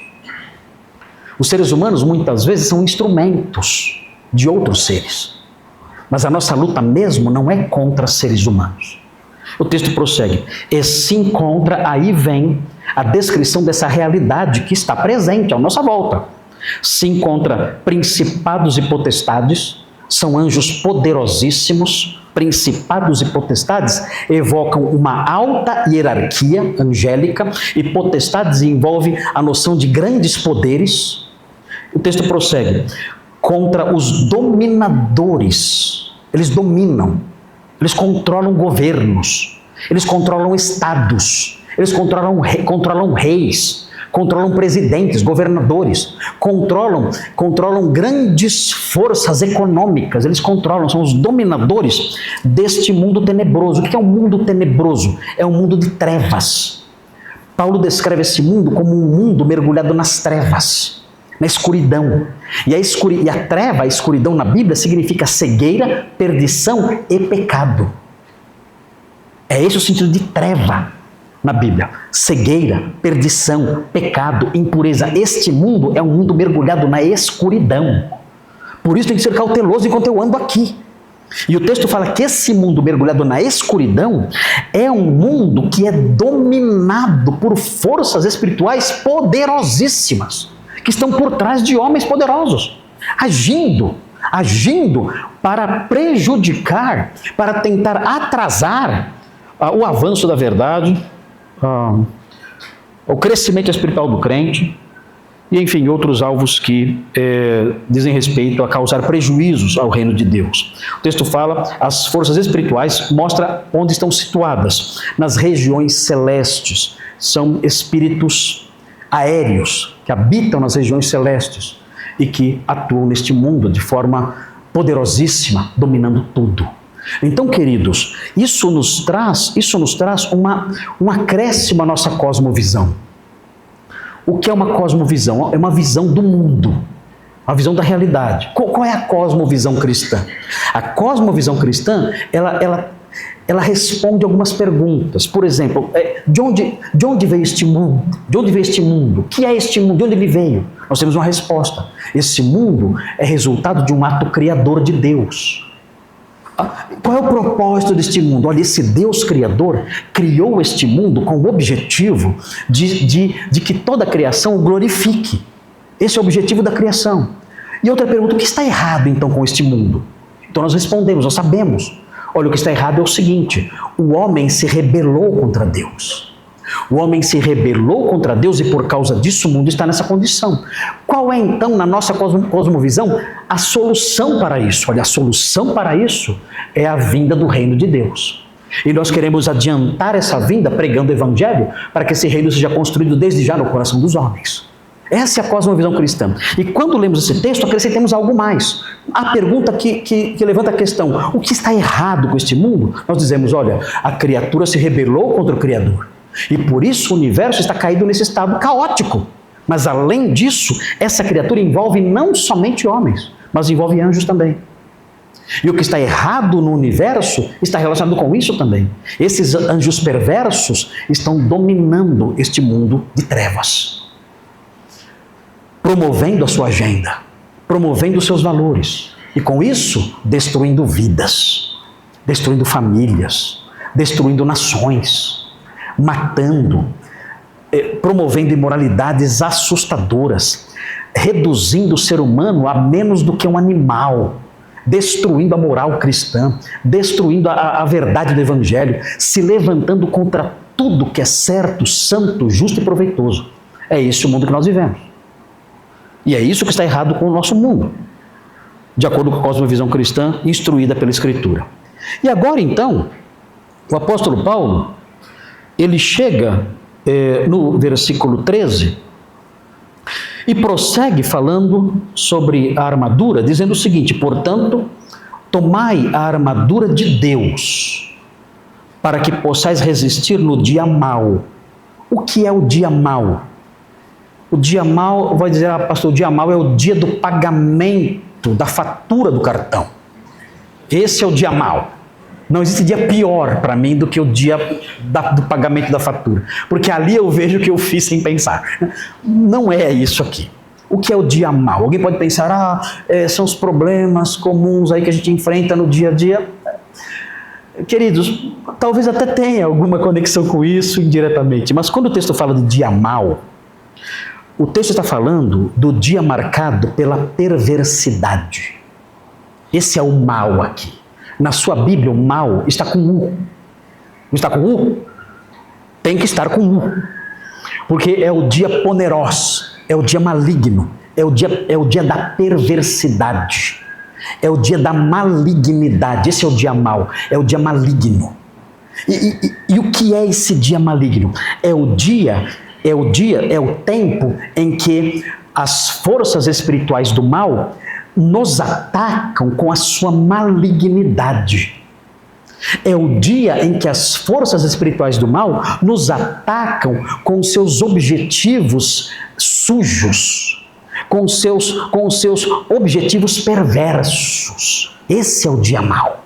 Os seres humanos, muitas vezes, são instrumentos de outros seres. Mas a nossa luta mesmo não é contra seres humanos. O texto prossegue: e sim contra, aí vem a descrição dessa realidade que está presente à nossa volta. Sim contra principados e potestades, são anjos poderosíssimos. Principados e potestades evocam uma alta hierarquia angélica, e potestades envolve a noção de grandes poderes. O texto prossegue: contra os dominadores. Eles dominam, eles controlam governos, eles controlam estados, eles controlam reis, controlam presidentes, governadores, controlam grandes forças econômicas, eles são os dominadores deste mundo tenebroso. O que é um mundo tenebroso? É um mundo de trevas. Paulo descreve esse mundo como um mundo mergulhado nas trevas, na escuridão. E a treva, a escuridão na Bíblia, significa cegueira, perdição e pecado. É esse o sentido de treva na Bíblia: cegueira, perdição, pecado, impureza. Este mundo é um mundo mergulhado na escuridão. Por isso tem que ser cauteloso enquanto eu ando aqui. E o texto fala que esse mundo mergulhado na escuridão é um mundo que é dominado por forças espirituais poderosíssimas, que estão por trás de homens poderosos, agindo agindo para prejudicar, para tentar atrasar o avanço da verdade, o crescimento espiritual do crente, e enfim, outros alvos que dizem respeito a causar prejuízos ao reino de Deus. O texto fala, as forças espirituais mostra onde estão situadas, nas regiões celestes. São espíritos aéreos que habitam nas regiões celestes e que atuam neste mundo de forma poderosíssima, dominando tudo. Então, queridos, isso nos traz um acréscimo à nossa cosmovisão. O que é uma cosmovisão? É uma visão do mundo, uma visão da realidade. Qual é a cosmovisão cristã? A cosmovisão cristã, ela responde algumas perguntas. Por exemplo, de onde veio este mundo? De onde veio este mundo? O que é este mundo? De onde ele veio? Nós temos uma resposta. Esse mundo é resultado de um ato criador de Deus. Qual é o propósito deste mundo? Olha, esse Deus Criador criou este mundo com o objetivo de que toda a criação o glorifique. Esse é o objetivo da criação. E outra pergunta, o que está errado então com este mundo? Então nós respondemos, nós sabemos. Olha, o que está errado é o seguinte, o homem se rebelou contra Deus. O homem se rebelou contra Deus e por causa disso o mundo está nessa condição. Qual é então, na nossa cosmovisão, a solução para isso? Olha, a solução para isso é a vinda do reino de Deus. E nós queremos adiantar essa vinda pregando o evangelho para que esse reino seja construído desde já no coração dos homens. Essa é a cosmovisão cristã. E quando lemos esse texto, acrescentemos algo mais. A pergunta que levanta a questão, o que está errado com este mundo? Nós dizemos, olha, a criatura se rebelou contra o Criador. E por isso o universo está caído nesse estado caótico. Mas além disso, essa criatura envolve não somente homens, mas envolve anjos também. E o que está errado no universo está relacionado com isso também. Esses anjos perversos estão dominando este mundo de trevas, promovendo a sua agenda, promovendo os seus valores. E com isso, destruindo vidas, destruindo famílias, destruindo nações, matando, promovendo imoralidades assustadoras, reduzindo o ser humano a menos do que um animal, destruindo a moral cristã, destruindo a verdade do evangelho, se levantando contra tudo que é certo, santo, justo e proveitoso. É esse o mundo que nós vivemos. E é isso que está errado com o nosso mundo, de acordo com a cosmovisão cristã instruída pela Escritura. E agora então, o apóstolo Paulo, ele chega no versículo 13 e prossegue falando sobre a armadura, dizendo o seguinte, portanto, tomai a armadura de Deus, para que possais resistir no dia mau. O que é o dia mau? O dia mau, vai dizer, pastor, o dia mau é o dia do pagamento da fatura do cartão. Esse é o dia mau. Não existe dia pior para mim do que o dia do pagamento da fatura. Porque ali eu vejo o que eu fiz sem pensar. Não é isso aqui. O que é o dia mau? Alguém pode pensar, são os problemas comuns aí que a gente enfrenta no dia a dia. Queridos, talvez até tenha alguma conexão com isso indiretamente. Mas quando o texto fala de dia mau, o texto está falando do dia marcado pela perversidade. Esse é o mal aqui. Na sua Bíblia, o mal está com U. Não está com U? Tem que estar com U. Porque é o dia poneros, é o dia maligno, é o dia da perversidade, é o dia da malignidade. Esse é o dia mau, é o dia maligno. E o que é esse dia maligno? É o tempo em que as forças espirituais do mal nos atacam com a sua malignidade. É o dia em que as forças espirituais do mal nos atacam com seus objetivos sujos, com seus objetivos perversos. Esse é o dia mau.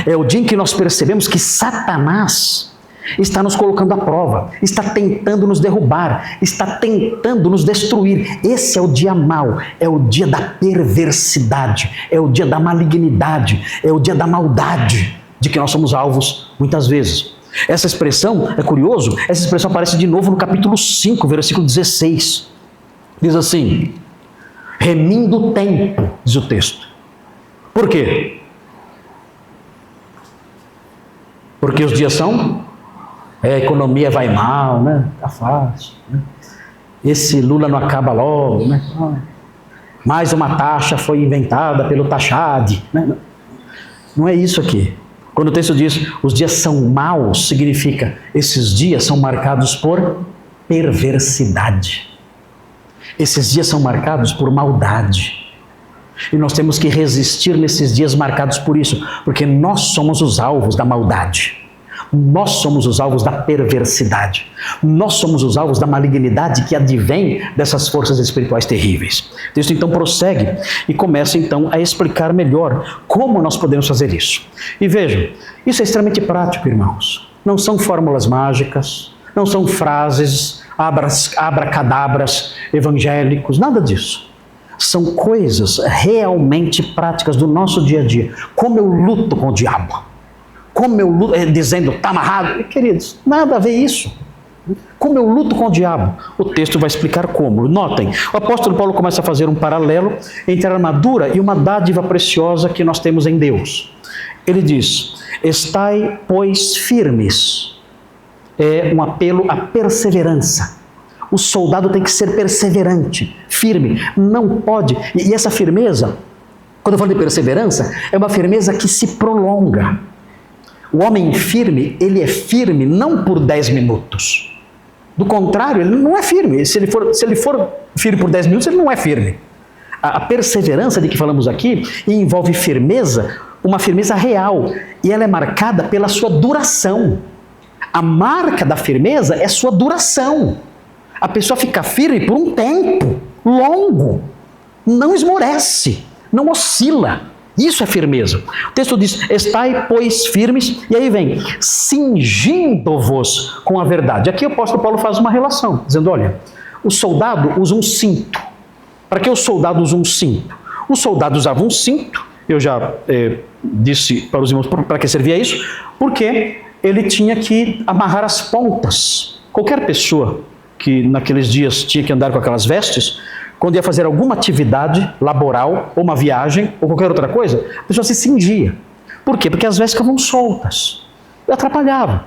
É o dia em que nós percebemos que Satanás está nos colocando à prova, está tentando nos derrubar, está tentando nos destruir. Esse é o dia mau, é o dia da perversidade, é o dia da malignidade, é o dia da maldade de que nós somos alvos muitas vezes. Essa expressão, é curioso, essa expressão aparece de novo no capítulo 5, versículo 16. Diz assim, remindo o tempo, diz o texto. Por quê? Porque os dias são... a economia vai mal, né? Tá fácil, né? Esse Lula não acaba logo, né? Mais uma taxa foi inventada pelo Taxade, né? Não é isso aqui. Quando o texto diz os dias são maus, significa esses dias são marcados por perversidade. Esses dias são marcados por maldade. E nós temos que resistir nesses dias marcados por isso, porque nós somos os alvos da maldade. Nós somos os alvos da perversidade. Nós somos os alvos da malignidade que advém dessas forças espirituais terríveis. O texto então prossegue e começa então a explicar melhor como nós podemos fazer isso. E vejam, isso é extremamente prático, irmãos. Não são fórmulas mágicas, não são frases, abracadabras evangélicos, nada disso. São coisas realmente práticas do nosso dia a dia. Como eu luto com o diabo. Como eu luto, dizendo, está amarrado. Queridos, nada a ver isso. Como eu luto com o diabo. O texto vai explicar como. Notem, o apóstolo Paulo começa a fazer um paralelo entre a armadura e uma dádiva preciosa que nós temos em Deus. Ele diz, estai, pois, firmes. É um apelo à perseverança. O soldado tem que ser perseverante, firme, não pode. E essa firmeza, quando eu falo de perseverança, é uma firmeza que se prolonga. O homem firme, ele é firme não por 10 minutos. Do contrário, ele não é firme. Se ele for firme por 10 minutos, ele não é firme. A perseverança de que falamos aqui envolve firmeza, uma firmeza real. E ela é marcada pela sua duração. A marca da firmeza é sua duração. A pessoa fica firme por um tempo longo, não esmorece, não oscila. Isso é firmeza. O texto diz, estai, pois, firmes, e aí vem, cingindo-vos com a verdade. Aqui o apóstolo Paulo faz uma relação, dizendo, olha, o soldado usa um cinto. Para que o soldado usa um cinto? O soldado usava um cinto, eu já disse para os irmãos para que servia isso, porque ele tinha que amarrar as pontas. Qualquer pessoa que naqueles dias tinha que andar com aquelas vestes, quando ia fazer alguma atividade laboral, ou uma viagem, ou qualquer outra coisa, a pessoa se cingia. Por quê? Porque as vestes ficavam soltas. E atrapalhava.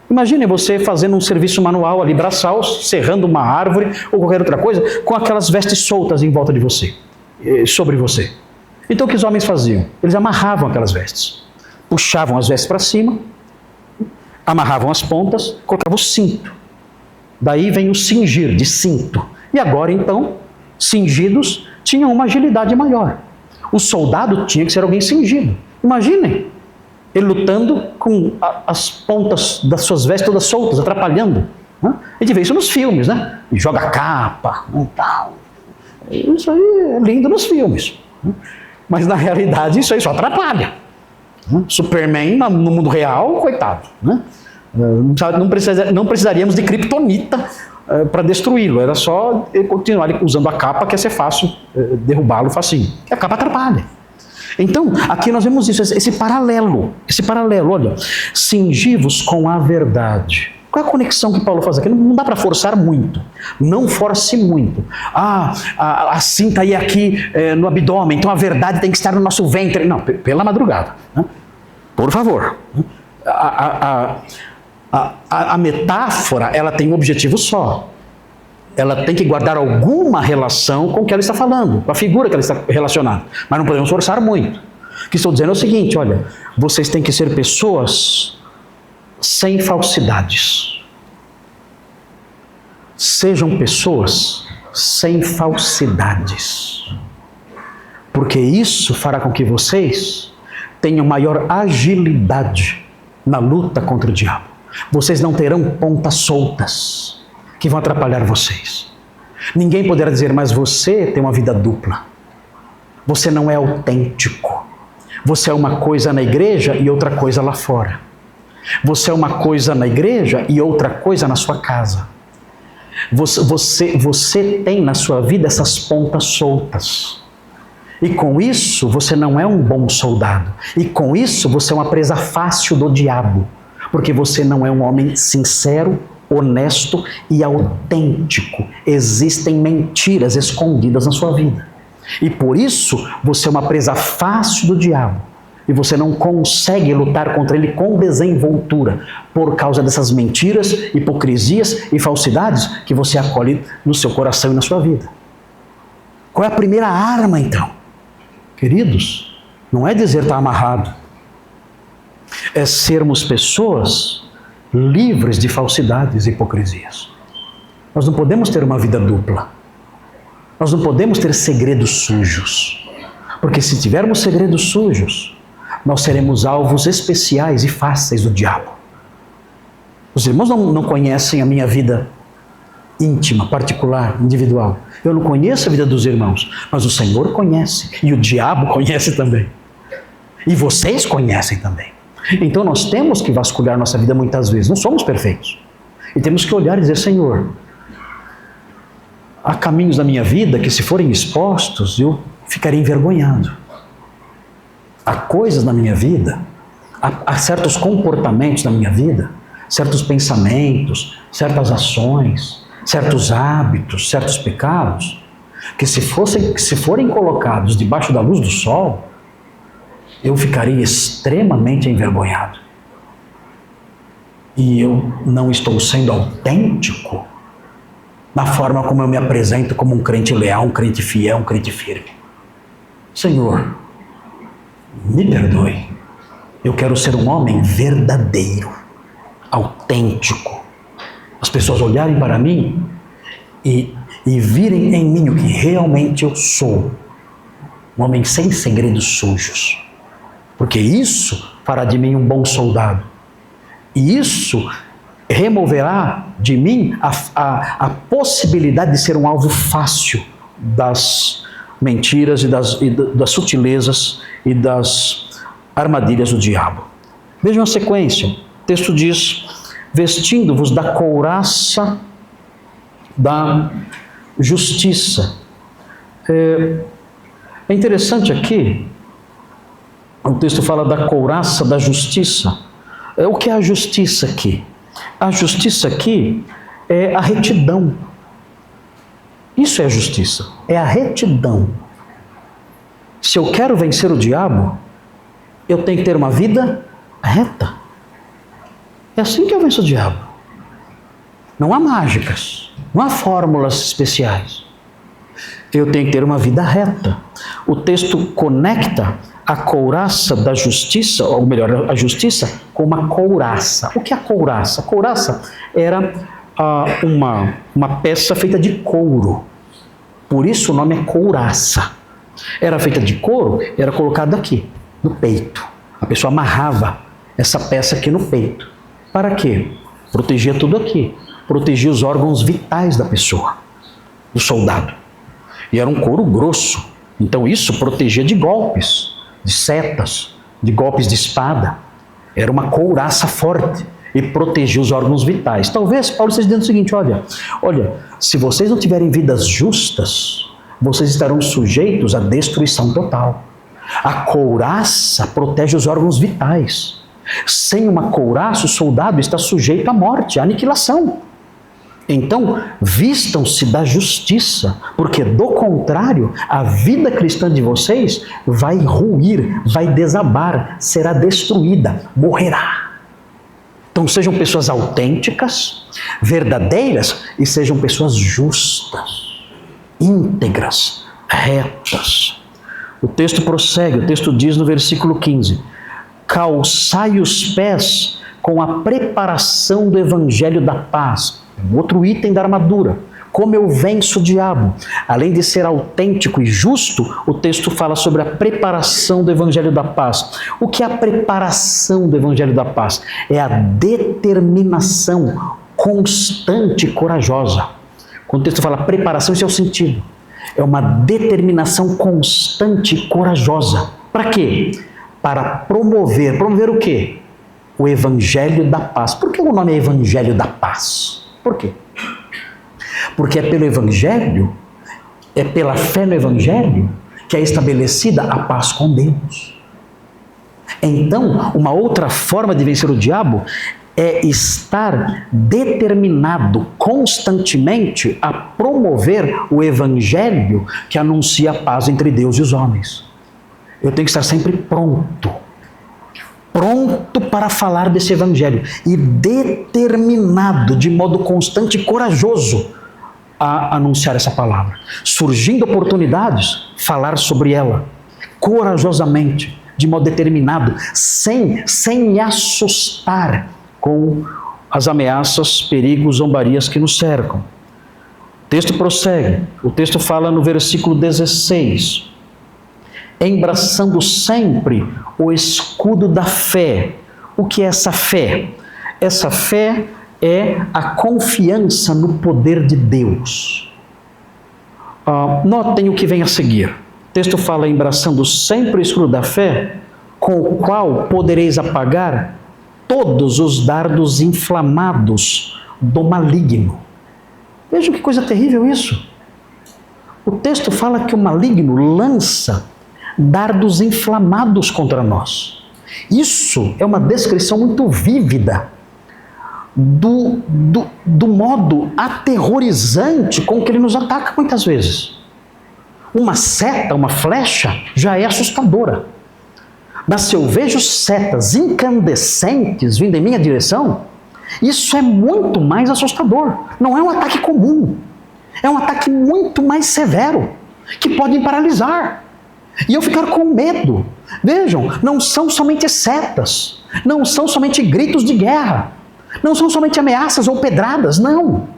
Imagine você fazendo um serviço manual ali, braçal, serrando uma árvore, ou qualquer outra coisa, com aquelas vestes soltas em volta de você, sobre você. Então o que os homens faziam? Eles amarravam aquelas vestes. Puxavam as vestes para cima, amarravam as pontas, colocavam o cinto. Daí vem o cingir, de cinto. E agora, então, cingidos tinham uma agilidade maior. O soldado tinha que ser alguém cingido. Imaginem, ele lutando com as pontas das suas vestes todas soltas, atrapalhando. A gente vê isso nos filmes, né? Joga capa e tal. Isso aí é lindo nos filmes. Mas, na realidade, isso aí só atrapalha. Superman, no mundo real, coitado, né? Não precisaríamos de criptonita para destruí-lo, era só continuar usando a capa, que ia ser fácil derrubá-lo facinho. A capa atrapalha. Então, aqui nós vemos isso, esse paralelo, olha, cingi-vos com a verdade. Qual é a conexão que Paulo faz aqui? Não dá para forçar muito, não force muito. A cinta aí aqui no abdômen, então a verdade tem que estar no nosso ventre. Não, pela madrugada, né? Por favor. A metáfora, ela tem um objetivo só. Ela tem que guardar alguma relação com o que ela está falando, com a figura que ela está relacionada. Mas não podemos forçar muito. O que estou dizendo é o seguinte, olha, vocês têm que ser pessoas sem falsidades. Sejam pessoas sem falsidades. Porque isso fará com que vocês tenham maior agilidade na luta contra o diabo. Vocês não terão pontas soltas que vão atrapalhar vocês. Ninguém poderá dizer, mas você tem uma vida dupla. Você não é autêntico. Você é uma coisa na igreja e outra coisa lá fora. Você é uma coisa na igreja e outra coisa na sua casa. Você tem na sua vida essas pontas soltas. E com isso, você não é um bom soldado. E com isso, você é uma presa fácil do diabo. Porque você não é um homem sincero, honesto e autêntico. Existem mentiras escondidas na sua vida. E por isso você é uma presa fácil do diabo. E você não consegue lutar contra ele com desenvoltura, por causa dessas mentiras, hipocrisias e falsidades que você acolhe no seu coração e na sua vida. Qual é a primeira arma, então? Queridos, não é dizer está amarrado. É sermos pessoas livres de falsidades e hipocrisias. Nós não podemos ter uma vida dupla. Nós não podemos ter segredos sujos. Porque se tivermos segredos sujos, nós seremos alvos especiais e fáceis do diabo. Os irmãos não conhecem a minha vida íntima, particular, individual. Eu não conheço a vida dos irmãos, mas o Senhor conhece. E o diabo conhece também. E vocês conhecem também. Então nós temos que vasculhar nossa vida muitas vezes. Não somos perfeitos. E temos que olhar e dizer, Senhor, há caminhos na minha vida que, se forem expostos, eu ficarei envergonhado. Há coisas na minha vida, há certos comportamentos na minha vida, certos pensamentos, certas ações, certos hábitos, certos pecados, que se forem colocados debaixo da luz do sol, eu ficarei extremamente envergonhado. E eu não estou sendo autêntico na forma como eu me apresento como um crente leal, um crente fiel, um crente firme. Senhor, me perdoe. Eu quero ser um homem verdadeiro, autêntico. As pessoas olharem para mim e virem em mim o que realmente eu sou. Um homem sem segredos sujos. Porque isso fará de mim um bom soldado. E isso removerá de mim a possibilidade de ser um alvo fácil das mentiras e das sutilezas e das armadilhas do diabo. Vejam a sequência. O texto diz, vestindo-vos da couraça da justiça. É interessante aqui, o texto fala da couraça da justiça. O que é a justiça aqui? A justiça aqui é a retidão. Isso é a justiça, é a retidão. Se eu quero vencer o diabo, eu tenho que ter uma vida reta. É assim que eu venço o diabo. Não há mágicas, não há fórmulas especiais. Eu tenho que ter uma vida reta. O texto conecta a couraça da justiça, ou melhor, a justiça, com uma couraça. O que é a couraça? A couraça era uma peça feita de couro. Por isso o nome é couraça. Era feita de couro, era colocada aqui, no peito. A pessoa amarrava essa peça aqui no peito. Para quê? Protegia tudo aqui. Protegia os órgãos vitais da pessoa, do soldado. E era um couro grosso. Então isso protegia de golpes, de setas, de golpes de espada. Era uma couraça forte e protegia os órgãos vitais. Talvez Paulo esteja dizendo o seguinte, olha, se vocês não tiverem vidas justas, vocês estarão sujeitos à destruição total. A couraça protege os órgãos vitais. Sem uma couraça, o soldado está sujeito à morte, à aniquilação. Então, vistam-se da justiça, porque do contrário, a vida cristã de vocês vai ruir, vai desabar, será destruída, morrerá. Então sejam pessoas autênticas, verdadeiras e sejam pessoas justas, íntegras, retas. O texto prossegue, o texto diz no versículo 15: calçai os pés com a preparação do evangelho da paz. Outro item da armadura. Como eu venço o diabo? Além de ser autêntico e justo, o texto fala sobre a preparação do evangelho da paz. O que é a preparação do evangelho da paz? É a determinação constante e corajosa. Quando o texto fala preparação, esse é o sentido. É uma determinação constante e corajosa. Para quê? Para promover. Promover o quê? O evangelho da paz. Por que o nome é evangelho da paz? Por quê? Porque é pelo evangelho, é pela fé no evangelho que é estabelecida a paz com Deus. Então, uma outra forma de vencer o diabo é estar determinado constantemente a promover o evangelho que anuncia a paz entre Deus e os homens. Eu tenho que estar sempre pronto para falar desse evangelho e determinado, de modo constante e corajoso, a anunciar essa palavra. Surgindo oportunidades, falar sobre ela, corajosamente, de modo determinado, sem me assustar com as ameaças, perigos, zombarias que nos cercam. O texto prossegue, o texto fala no versículo 16, embraçando sempre o escudo da fé. O que é essa fé? Essa fé é a confiança no poder de Deus. Notem o que vem a seguir. O texto fala embraçando sempre o escudo da fé, com o qual podereis apagar todos os dardos inflamados do maligno. Vejam que coisa terrível isso. O texto fala que o maligno lança dardos inflamados contra nós. Isso é uma descrição muito vívida do modo aterrorizante com que ele nos ataca muitas vezes. Uma seta, uma flecha, já é assustadora. Mas se eu vejo setas incandescentes vindo em minha direção, isso é muito mais assustador. Não é um ataque comum. É um ataque muito mais severo, que pode me paralisar. E eu ficar com medo. Vejam, não são somente setas, não são somente gritos de guerra, não são somente ameaças ou pedradas, não.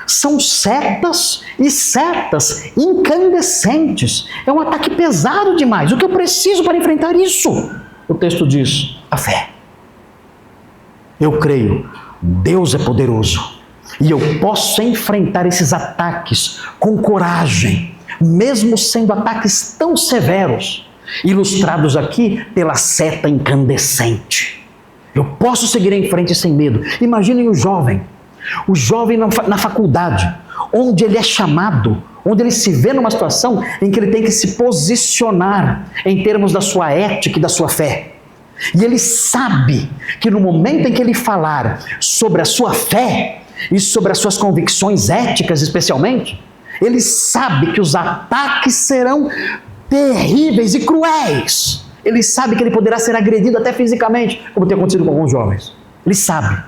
São setas e setas incandescentes. É um ataque pesado demais. O que eu preciso para enfrentar isso? O texto diz: a fé. Eu creio, Deus é poderoso e eu posso enfrentar esses ataques com coragem, mesmo sendo ataques tão severos, ilustrados aqui pela seta incandescente. Eu posso seguir em frente sem medo. Imaginem o jovem na faculdade, onde ele é chamado, onde ele se vê numa situação em que ele tem que se posicionar em termos da sua ética e da sua fé. E ele sabe que no momento em que ele falar sobre a sua fé e sobre as suas convicções éticas especialmente, ele sabe que os ataques serão terríveis e cruéis. Ele sabe que ele poderá ser agredido até fisicamente, como tem acontecido com alguns jovens. Ele sabe.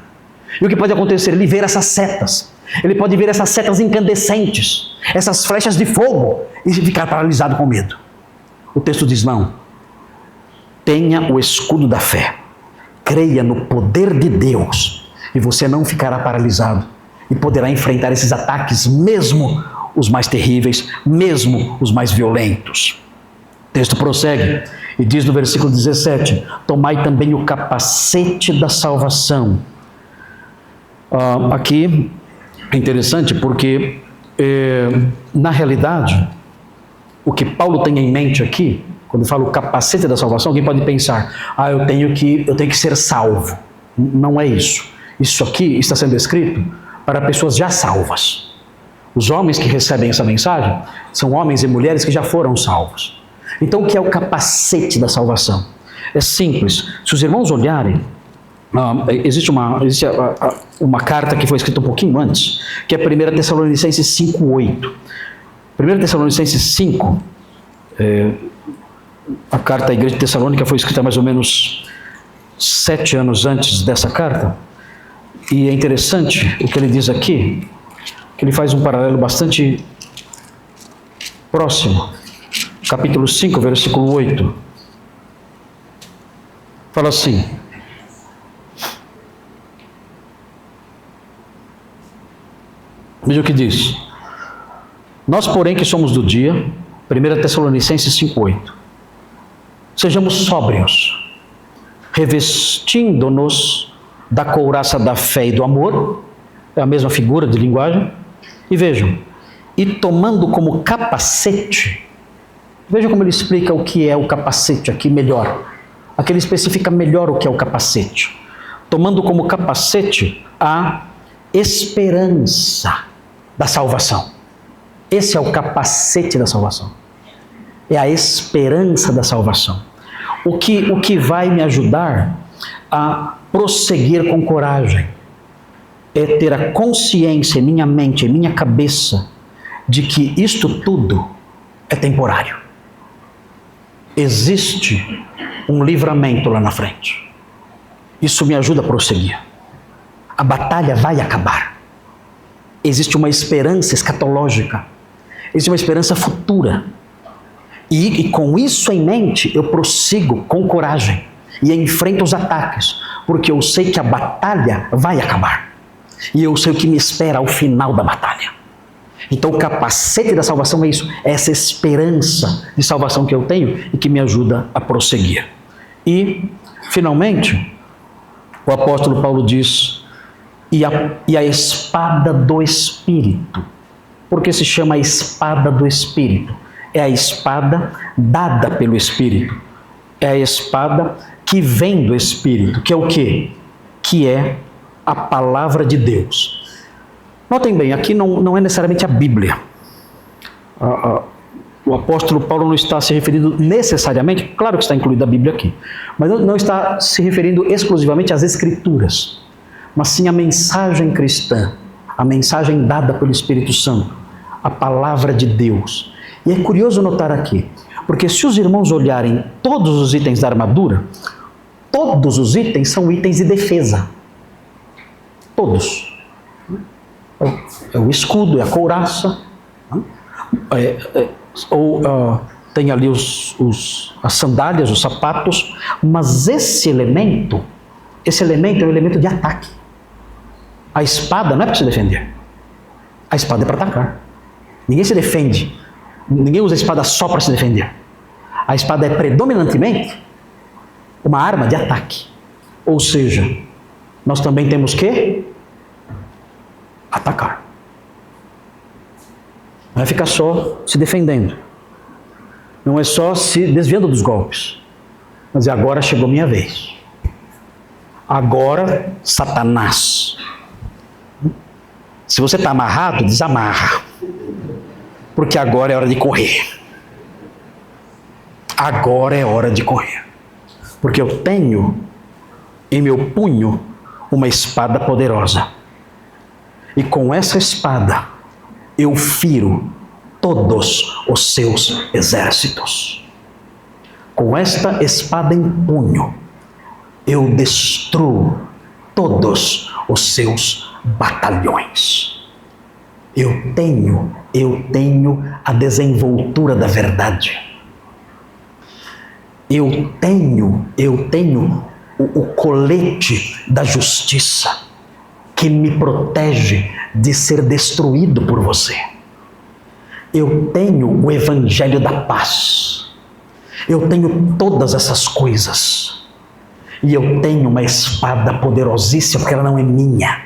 E o que pode acontecer? Ele ver essas setas. Ele pode ver essas setas incandescentes, essas flechas de fogo, e ficar paralisado com medo. O texto diz: não. Tenha o escudo da fé. Creia no poder de Deus e você não ficará paralisado e poderá enfrentar esses ataques, mesmo os mais terríveis, mesmo os mais violentos. O texto prossegue e diz no versículo 17: tomai também o capacete da salvação. Aqui é interessante porque, na realidade, o que Paulo tem em mente aqui, quando fala o capacete da salvação, alguém pode pensar: eu tenho que ser salvo. Não é isso. Isso aqui está sendo escrito para pessoas já salvas. Os homens que recebem essa mensagem são homens e mulheres que já foram salvos. Então, o que é o capacete da salvação? É simples. Se os irmãos olharem, existe uma carta que foi escrita um pouquinho antes, que é 1 Tessalonicenses 5:8. 1 Tessalonicenses 5, a carta à igreja de Tessalônica foi escrita mais ou menos 7 anos antes dessa carta, e é interessante o que ele diz aqui, que ele faz um paralelo bastante próximo. Capítulo 5, versículo 8, fala assim: veja o que diz: nós, porém, que somos do dia, 1 Tessalonicenses 5:8, sejamos sóbrios, revestindo-nos da couraça da fé e do amor, é a mesma figura de linguagem, e vejam, e tomando como capacete, vejam como ele explica o que é o capacete aqui melhor. Aqui ele especifica melhor o que é o capacete. Tomando como capacete a esperança da salvação. Esse é o capacete da salvação. É a esperança da salvação. O que vai me ajudar a prosseguir com coragem é ter a consciência em minha mente, em minha cabeça, de que isto tudo é temporário. Existe um livramento lá na frente. Isso me ajuda a prosseguir. A batalha vai acabar. Existe uma esperança escatológica. Existe uma esperança futura. E com isso em mente, eu prossigo com coragem e enfrento os ataques, porque eu sei que a batalha vai acabar. E eu sei o que me espera ao final da batalha. Então o capacete da salvação é isso, é essa esperança de salvação que eu tenho e que me ajuda a prosseguir. E, finalmente, o apóstolo Paulo diz, e a espada do Espírito. Por que se chama a espada do Espírito? É a espada dada pelo Espírito. É a espada que vem do Espírito, que é o quê? Que é a palavra de Deus. Notem bem, aqui não é necessariamente a Bíblia. O apóstolo Paulo não está se referindo necessariamente, claro que está incluída a Bíblia aqui, mas não está se referindo exclusivamente às Escrituras, mas sim à mensagem cristã, a mensagem dada pelo Espírito Santo, a palavra de Deus. E é curioso notar aqui, porque se os irmãos olharem todos os itens da armadura, todos os itens são itens de defesa. Todos. É o escudo, é a couraça, tem ali as sandálias, os sapatos, mas esse elemento é um elemento de ataque. A espada não é para se defender. A espada é para atacar. Ninguém se defende. Ninguém usa a espada só para se defender. A espada é predominantemente uma arma de ataque. Ou seja, nós também temos que atacar. Não é ficar só se defendendo. Não é só se desviando dos golpes. Mas agora chegou minha vez. Agora, Satanás. Se você está amarrado, desamarra. Porque agora é hora de correr. Agora é hora de correr. Porque eu tenho em meu punho uma espada poderosa. E com essa espada eu firo todos os seus exércitos. Com esta espada em punho eu destruo todos os seus batalhões. Eu tenho a desenvoltura da verdade. Eu tenho o colete da justiça que me protege de ser destruído por você. Eu tenho o evangelho da paz. Eu tenho todas essas coisas. E eu tenho uma espada poderosíssima, porque ela não é minha.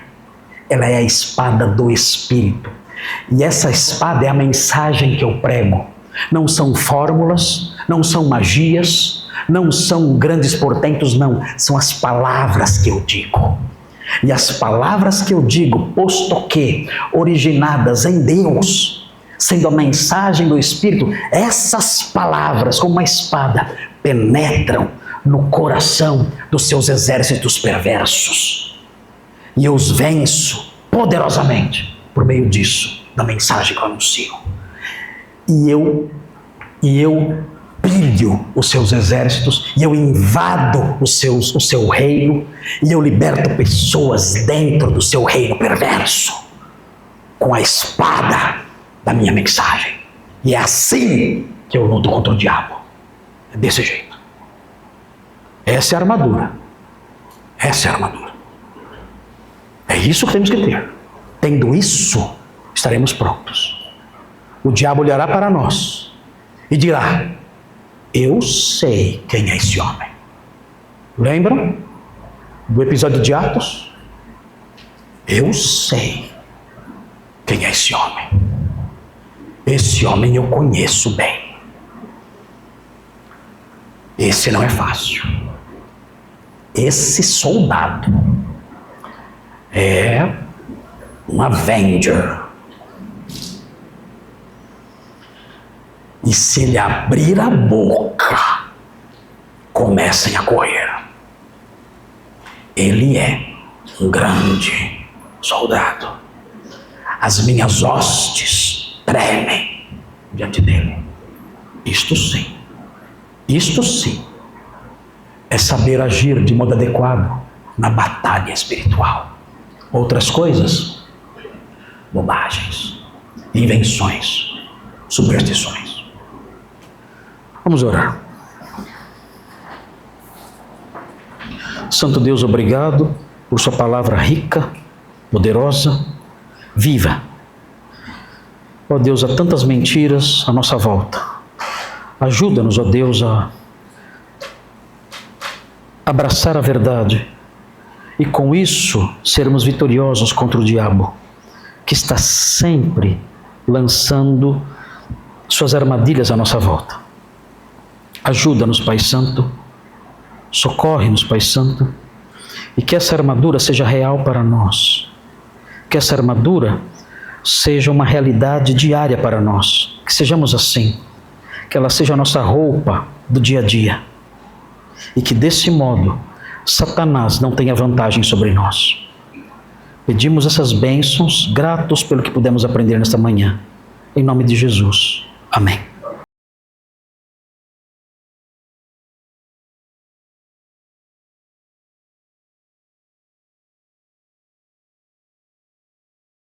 Ela é a espada do Espírito. E essa espada é a mensagem que eu prego. Não são fórmulas, não são magias, não são grandes portentos, não. São as palavras que eu digo. E as palavras que eu digo, posto que originadas em Deus, sendo a mensagem do Espírito, essas palavras, como uma espada, penetram no coração dos seus exércitos perversos. E eu os venço poderosamente por meio disso, da mensagem que eu anuncio. E eu pilho os seus exércitos, e eu invado o seu reino, e eu liberto pessoas dentro do seu reino perverso, com a espada da minha mensagem. E é assim que eu luto contra o diabo. É desse jeito. Essa é a armadura. Essa é a armadura. É isso que temos que ter. Tendo isso, estaremos prontos. O diabo olhará para nós e dirá: eu sei quem é esse homem. Lembram do episódio de Atos? Eu sei quem é esse homem. Esse homem eu conheço bem. Esse não é fácil. Esse soldado é um Avenger. E se ele abrir a boca, comecem a correr. Ele é um grande soldado. As minhas hostes tremem diante dele. Isto sim é saber agir de modo adequado na batalha espiritual. Outras coisas, bobagens, invenções, superstições. Vamos orar. Santo Deus, obrigado por sua palavra rica, poderosa, viva. Ó Deus, há tantas mentiras à nossa volta. Ajuda-nos, ó Deus, a abraçar a verdade e com isso sermos vitoriosos contra o diabo, que está sempre lançando suas armadilhas à nossa volta. Ajuda-nos, Pai Santo, socorre-nos, Pai Santo, e que essa armadura seja real para nós, que essa armadura seja uma realidade diária para nós, que sejamos assim, que ela seja a nossa roupa do dia a dia, e que desse modo Satanás não tenha vantagem sobre nós. Pedimos essas bênçãos, gratos pelo que pudemos aprender nesta manhã, em nome de Jesus. Amém.